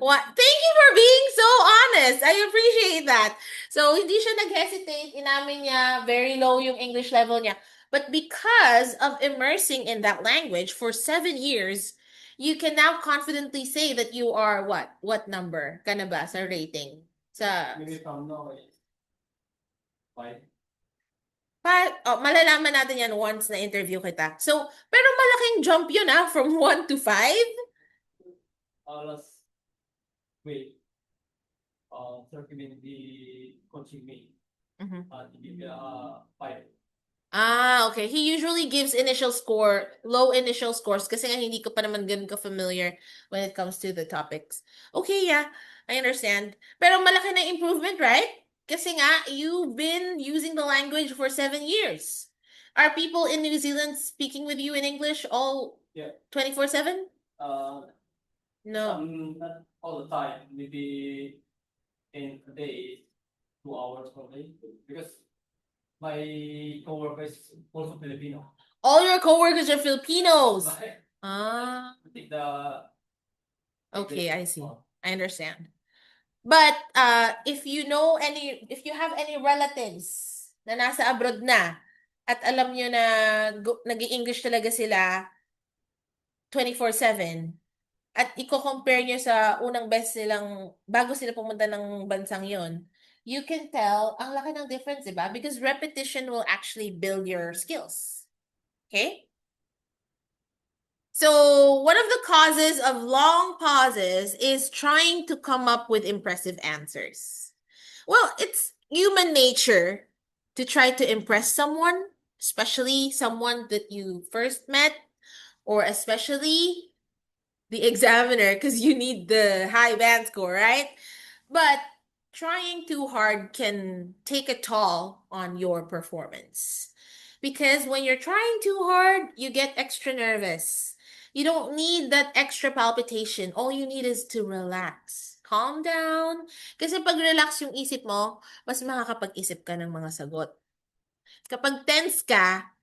Speaker 1: What? Thank you for being so honest. I appreciate that. So, hindi siya nag-hesitate. Inamin niya, very low yung English level niya. But because of immersing in that language for 7 years, you can now confidently say that you are what? What number ka na ba sa rating? Sa
Speaker 2: Maybe from now is 5.
Speaker 1: malalaman natin yan once na interview kita. So, pero malaking jump yun from 1 to 5?
Speaker 2: Last week, 30 minutes the coaching me.
Speaker 1: Mhm.
Speaker 2: To give you a 5.
Speaker 1: Okay. He usually gives low initial scores kasi nga hindi ko pa naman ganun ka-familiar when it comes to the topics. Okay, yeah. I understand. Pero malaki na improvement, right? Kasi nga, you've been using the language for 7 years. Are people in New Zealand speaking with you in English all
Speaker 2: Yeah.
Speaker 1: 24/7?
Speaker 2: Uh,
Speaker 1: No.
Speaker 2: Not all the time. Maybe in a day, 2 hours per day, because my coworker is also Filipino.
Speaker 1: All your coworkers are Filipinos.
Speaker 2: Right?
Speaker 1: Ah,
Speaker 2: I think the
Speaker 1: okay, I see.
Speaker 2: Oh.
Speaker 1: I understand. But if you have any relatives na nasa abroad na at alam nyo na nag-i-English talaga sila 24/7 at i-compare nyo sa unang best nilang bago sila pumunta ng bansang yon, you can tell ang laki ng difference, diba? Because repetition will actually build your skills. Okay? So, one of the causes of long pauses is trying to come up with impressive answers. Well, it's human nature to try to impress someone, especially someone that you first met, or especially the examiner, because you need the high band score, right? But trying too hard can take a toll on your performance. Because when you're trying too hard, you get extra nervous. You don't need that extra palpitation. All you need is to relax. Calm down. Kasi pag relax yung isip mo, mas makakapag-isip ka ng mga sagot. Kapag tense ka,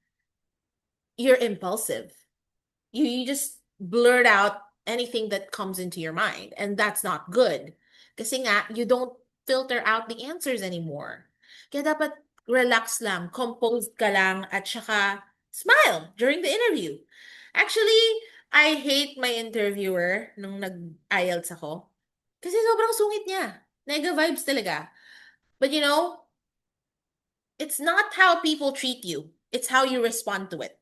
Speaker 1: you're impulsive. You just blurt out anything that comes into your mind, and that's not good. Kasi nga, you don't filter out the answers anymore. Kaya dapat relax lang, composed ka lang, at saka smile during the interview. Actually, I hate my interviewer nung nag-IELTS ako. Kasi sobrang sungit niya. Nega vibes talaga. But you know, it's not how people treat you. It's how you respond to it.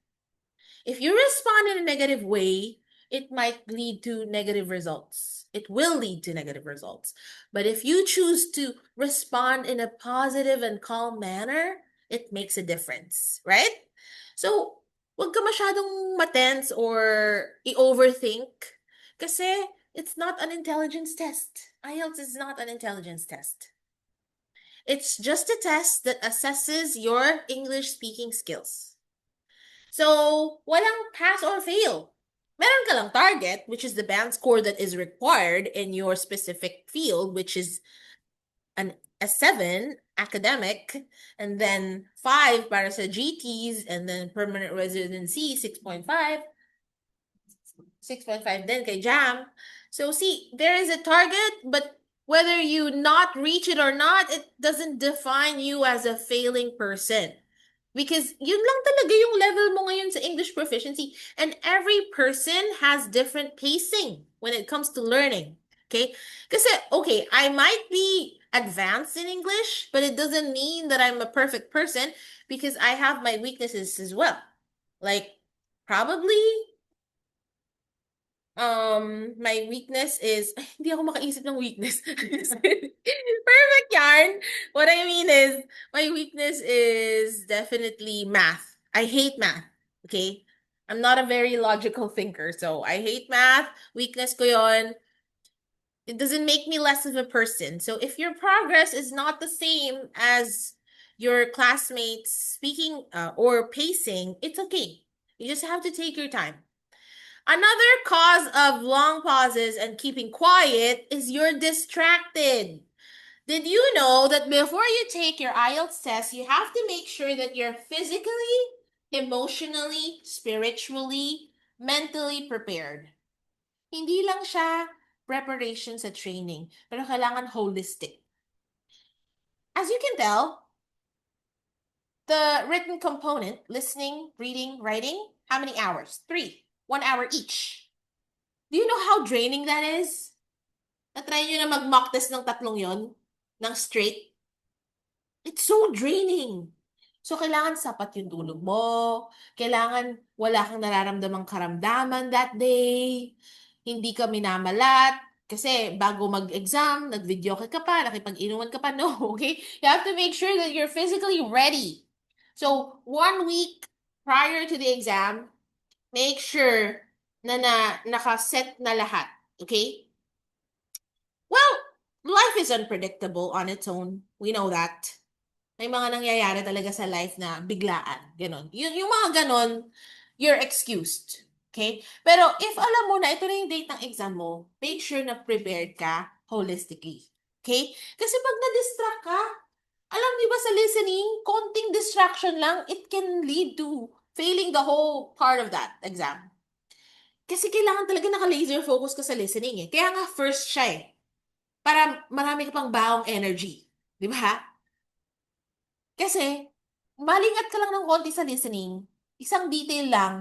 Speaker 1: If you respond in a negative way, it might lead to negative results. It will lead to negative results. But if you choose to respond in a positive and calm manner, it makes a difference, right? So, wag ka masyadong matense or i-overthink kasi it's not an intelligence test. IELTS is not an intelligence test. It's just a test that assesses your English speaking skills. So, walang pass or fail. Meron ka lang target, which is the band score that is required in your specific field, which is a 7 academic, and then 5 para sa GTs, and then permanent residency 6.5. 6.5 din kay JAM. So see, there is a target, but whether you not reach it or not, it doesn't define you as a failing person. Because yun lang talaga yung level mo ngayon sa English proficiency. And every person has different pacing when it comes to learning. Okay? Kasi, okay, I might be advanced in English, but it doesn't mean that I'm a perfect person because I have my weaknesses as well. Like, probably, my weakness is, hindi ako makaisip ng weakness. Perfect yarn. What I mean is, my weakness is definitely math. I hate math. Okay? I'm not a very logical thinker, so I hate math. Weakness ko yon. It doesn't make me less of a person. So if your progress is not the same as your classmates speaking or pacing, it's okay. You just have to take your time. Another cause of long pauses and keeping quiet is you're distracted. Did you know that before you take your IELTS test, you have to make sure that you're physically, emotionally, spiritually, mentally prepared? Hindi lang siya preparation sa training, pero kailangan holistic. As you can tell, the written component, listening, reading, writing, how many hours? 3. 1 hour each. Do you know how draining that is? Na-try nyo na mag-mock test ng 3 yon ng straight? It's so draining. So, kailangan sapat yung tulog mo. Kailangan wala kang nararamdamang karamdaman that day. Hindi ka minamalat. Kasi bago mag-exam, nag-video ka pa, nakipag-inuman ka pa. No, okay? You have to make sure that you're physically ready. So, 1 week prior to the exam, make sure na nakaset na lahat. Okay? Well, life is unpredictable on its own. We know that. May mga nangyayari talaga sa life na biglaan. Ganon. Yung mga ganon, you're excused. Okay? Pero if alam mo na ito na yung date ng exam mo, make sure na prepared ka holistically. Okay? Kasi pag na-distract ka, alam niyo ba sa listening, konting distraction lang, it can lead to failing the whole part of that exam. Kasi kailangan talaga naka-laser focus ka sa listening eh. Kaya nga first siya eh. Para marami ka pang baong energy. Di ba? Kasi, malingat ka lang ng konti sa listening, isang detail lang,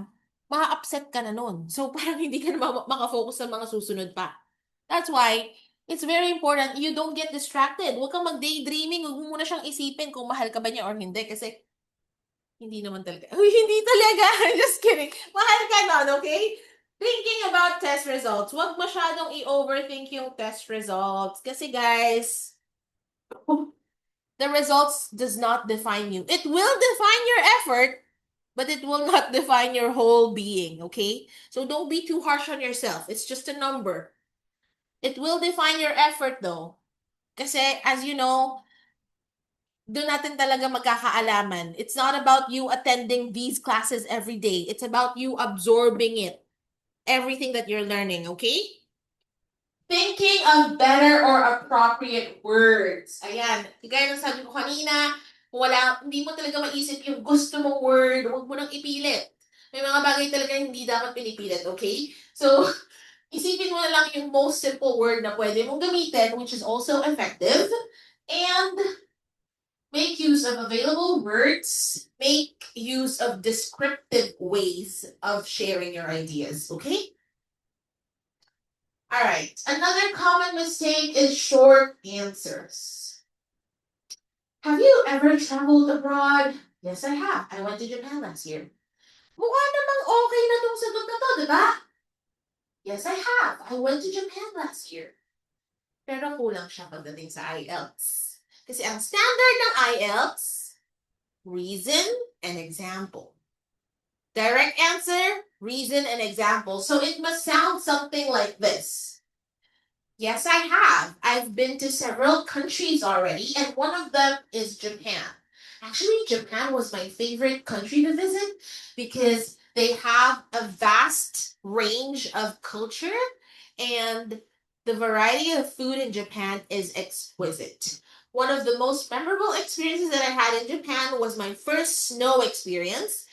Speaker 1: ma-upset ka na nun. So, parang hindi ka na makafocus sa mga susunod pa. That's why, it's very important you don't get distracted. Huwag kang mag-daydreaming. Huwag mo muna siyang isipin kung mahal ka ba niya or hindi. Kasi, hindi naman talaga. Uy, hindi talaga. Just kidding. Mahal ka nun, okay? Thinking about test results. Huwag masyadong i-overthink yung test results. Kasi guys, the results does not define you. It will define your effort, but it will not define your whole being, okay? So don't be too harsh on yourself. It's just a number. It will define your effort though. Kasi as you know, doon natin talaga magkakaalaman. It's not about you attending these classes every day. It's about you absorbing it. Everything that you're learning, okay? Thinking of better or appropriate words. Ayan. Gaya ng sabi ko kanina, hindi mo talaga maisip yung gusto mong word, huwag mo nang ipilit. May mga bagay talaga hindi dapat pinipilit, okay? So, isipin mo na lang yung most simple word na pwede mong gamitin, which is also effective. And make use of available words. Make use of descriptive ways of sharing your ideas, okay? All right. Another common mistake is short answers. Have you ever traveled abroad? Yes, I have. I went to Japan last year. Mukha namang okay na tong sagot na to, di ba? Yes, I have. I went to Japan last year. Pero kulang siya pagdating sa IELTS. Kasi ang standard ng IELTS, reason and example. Direct answer, reason and example. So it must sound something like this. Yes, I have. I've been to several countries already, and one of them is Japan. Actually, Japan was my favorite country to visit because they have a vast range of culture, and the variety of food in Japan is exquisite. One of the most memorable experiences that I had in Japan was my first snow experience.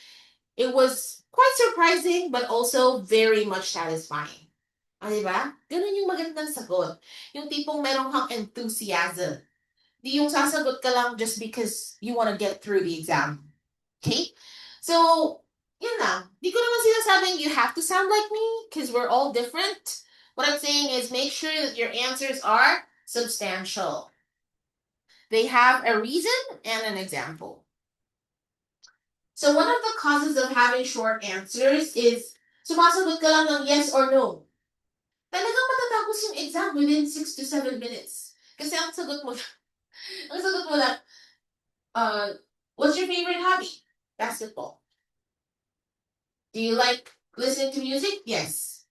Speaker 1: It was quite surprising, but also very much satisfying. O, diba? Ganun yung magandang sagot. Yung tipong meron kang enthusiasm. Di yung sasagot ka lang just because you want to get through the exam. Okay? So, yun lang. Di ko naman sinasabing you have to sound like me because we're all different. What I'm saying is make sure that your answers are substantial. They have a reason and an example. So one of the causes of having short answers is sumasagot ka lang ng yes or no. Talagang matatapos yung exam within 6 to 7 minutes. Kasi ang sagot mo lang, what's your favorite hobby? Basketball. Do you like listening to music? Yes.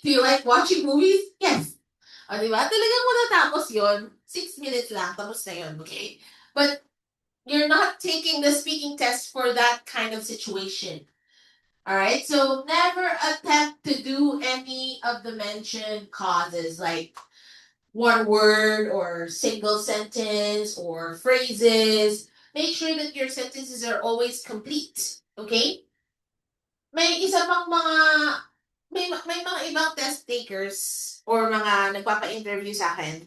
Speaker 1: Do you like watching movies? Yes. O, diba? Talagang matatapos yun. 6 minutes lang, tapos na yun, okay? But you're not taking the speaking test for that kind of situation. All right, so never attempt to do any of the mentioned causes like one word or single sentence or phrases. Make sure that your sentences are always complete, okay? May isa pang mga may mga ibang test takers or mga nagpapa-interview sa akin.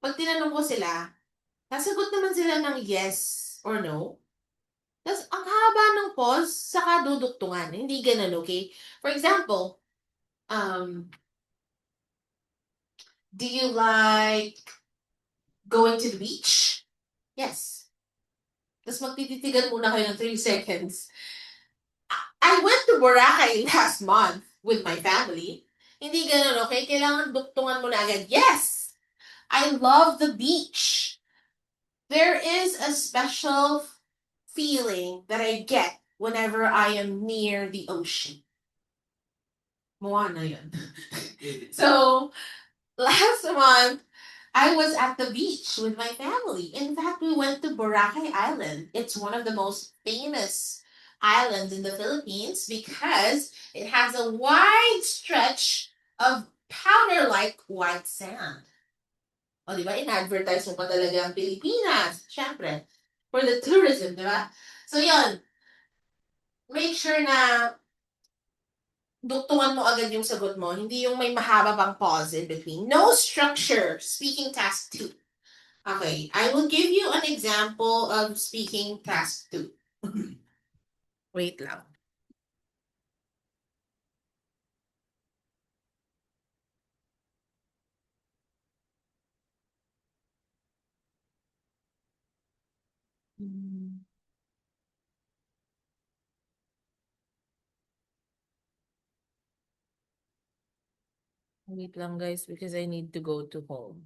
Speaker 1: Pag tinanong ko sila, nasagot naman sila ng yes or no. Tapos, ang haba ng pause, saka duduktungan. Hindi ganun, okay? For example, do you like going to the beach? Yes. Tapos magtititigan muna kayo ng 3 seconds. I went to Boracay last month with my family. Hindi ganun, okay? Kailangan duktungan mo na agad. Yes! I love the beach. There is a special feeling that I get whenever I am near the ocean. Moana yun. So, last month, I was at the beach with my family. In fact, we went to Boracay Island. It's one of the most famous islands in the Philippines because it has a wide stretch of powder-like white sand. O, di ba? In-advertise mo pa talaga ang Pilipinas. Siyempre. For the tourism, di ba? So, yun. Make sure na duktungan mo agad yung sagot mo. Hindi yung may mahaba pang pause in between. No structure. Speaking task 2. Okay. I will give you an example of speaking task 2. Wait lang. Wait lang guys because I need to go to home.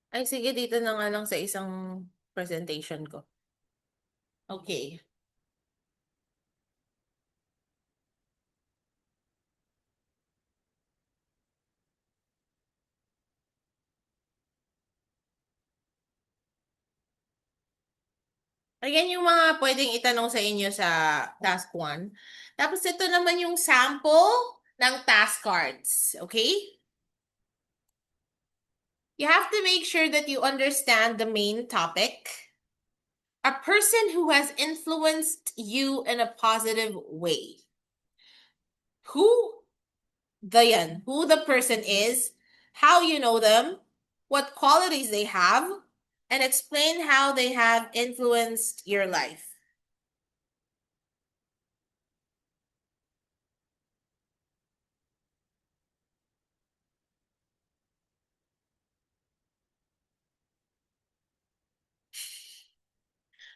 Speaker 1: Ay, sige, dito na nga lang sa isang presentation ko. Okay. Ayan yung mga pwedeng itanong sa inyo sa task 1. Tapos ito naman yung sample ng task cards. Okay? You have to make sure that you understand the main topic. A person who has influenced you in a positive way. Who the person is, how you know them, what qualities they have, and explain how they have influenced your life.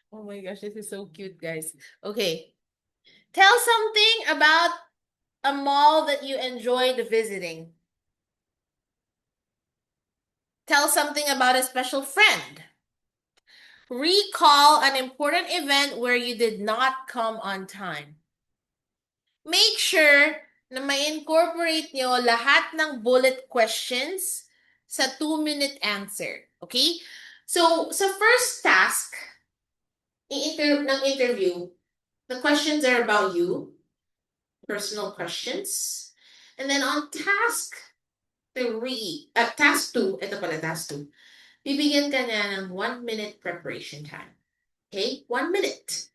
Speaker 1: Oh my gosh, this is so cute, guys. Okay. Tell something about a mall that you enjoyed visiting. Tell something about a special friend. Recall an important event where you did not come on time. Make sure na may incorporate nyo lahat ng bullet questions sa 2-minute answer. Okay? So, sa first task ng interview, the questions are about you, personal questions. And then on task 2, ito pala task 2, bibigyan ka niya ng 1-minute preparation time. Okay? 1 minute.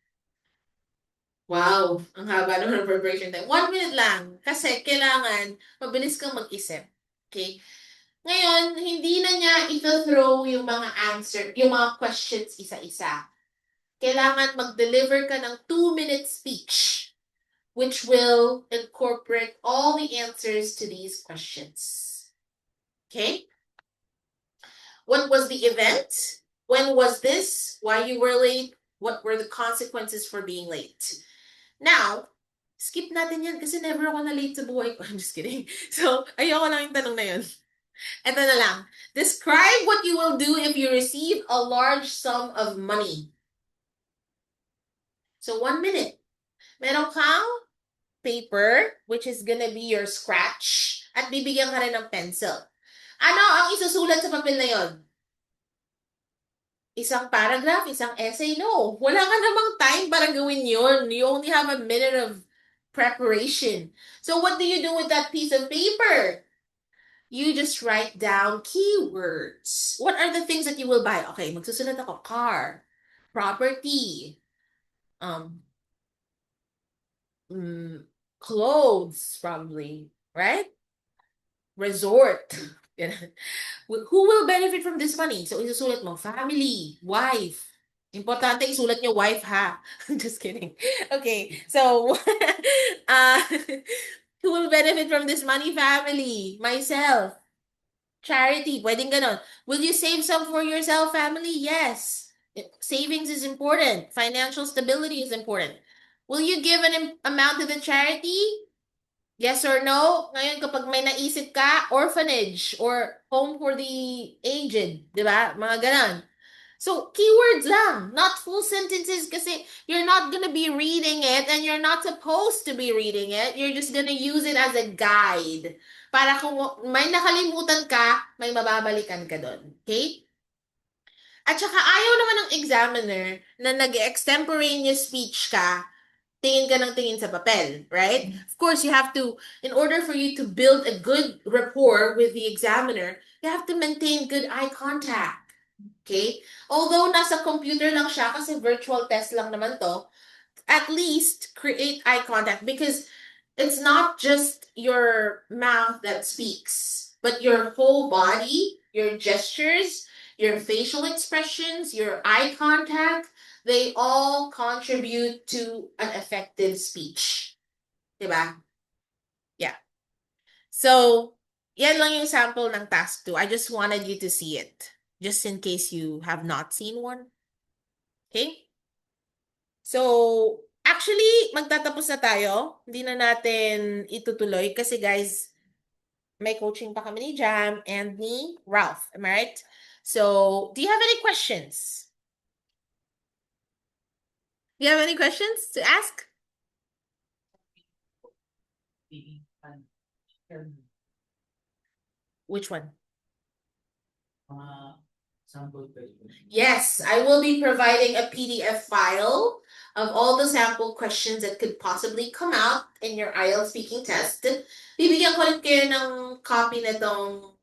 Speaker 1: Wow, ang haba naman ng preparation time. 1 minute lang. Kasi kailangan mabilis kang mag-isip. Okay? Ngayon, hindi na niya ito-throw yung mga yung mga questions isa-isa. Kailangan mag-deliver ka ng 2-minute speech which will incorporate all the answers to these questions. Okay? What was the event? When was this? Why you were late? What were the consequences for being late? Now, skip natin yan kasi never ako na-late sa buhay ko. I'm just kidding. So, ayoko lang yung tanong na yun. Ito na lang. Describe what you will do if you receive a large sum of money. So, 1 minute. Meron kang paper, which is gonna be your scratch, at bibigyan ka rin ng pencil. Ano ang isusulat sa papel na yon? Isang paragraph, isang essay? No. Wala ka namang time para gawin yun. You only have a minute of preparation. So what do you do with that piece of paper? You just write down keywords. What are the things that you will buy? Okay, magsusulat ako. Car, property, clothes, probably, right? Resort. Who will benefit from this money? So, isusulat mo, family, wife. Importante, isulat nyo wife, ha? Just kidding. Okay, so, who will benefit from this money? Family, myself, charity, pwedeng ganon. Will you save some for yourself, family? Yes. Savings is important. Financial stability is important. Will you give an amount to the charity? Yes or no? Ngayon, kapag may naisip ka, orphanage or home for the aged, di ba? Mga ganon. So, keywords lang, not full sentences kasi you're not gonna be reading it and you're not supposed to be reading it. You're just gonna use it as a guide. Para kung may nakalimutan ka, may mababalikan ka doon. Okay? At saka ayaw naman ng examiner na nag-extemporaneous speech ka tingin ka ng tingin sa papel, right? Of course, you have to, in order for you to build a good rapport with the examiner, you have to maintain good eye contact. Okay? Although nasa computer lang siya kasi virtual test lang naman to, at least create eye contact because it's not just your mouth that speaks, but your whole body, your gestures, your facial expressions, your eye contact, they all contribute to an effective speech. Diba? Yeah. So, yan lang yung sample ng task 2. I just wanted you to see it, just in case you have not seen one. Okay? So, actually, magtatapos na tayo. Hindi na natin itutuloy kasi guys, may coaching pa kami ni Jam and ni Ralph. Am I right? So, do you have any questions? Do you have any questions to ask? Which one?
Speaker 2: Sample question.
Speaker 1: Yes, I will be providing a PDF file of all the sample questions that could possibly come out in your IELTS speaking test. Bibigyan ko rin kayo ng copy na tong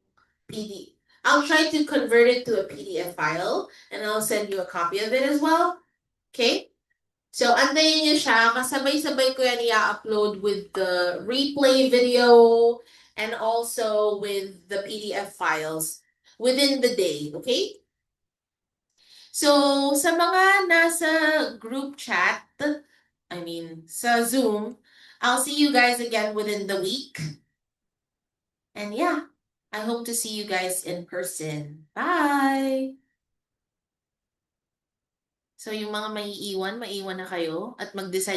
Speaker 1: PD. I'll try to convert it to a PDF file and I'll send you a copy of it as well. Okay? So, antayin niyo siya. Kasabay-sabay ko yan i-upload with the replay video and also with the PDF files within the day. Okay? So, sa mga nasa group chat, I mean, sa Zoom, I'll see you guys again within the week. And yeah, I hope to see you guys in person. Bye! So, yung mga maiiwan na kayo at mag-decide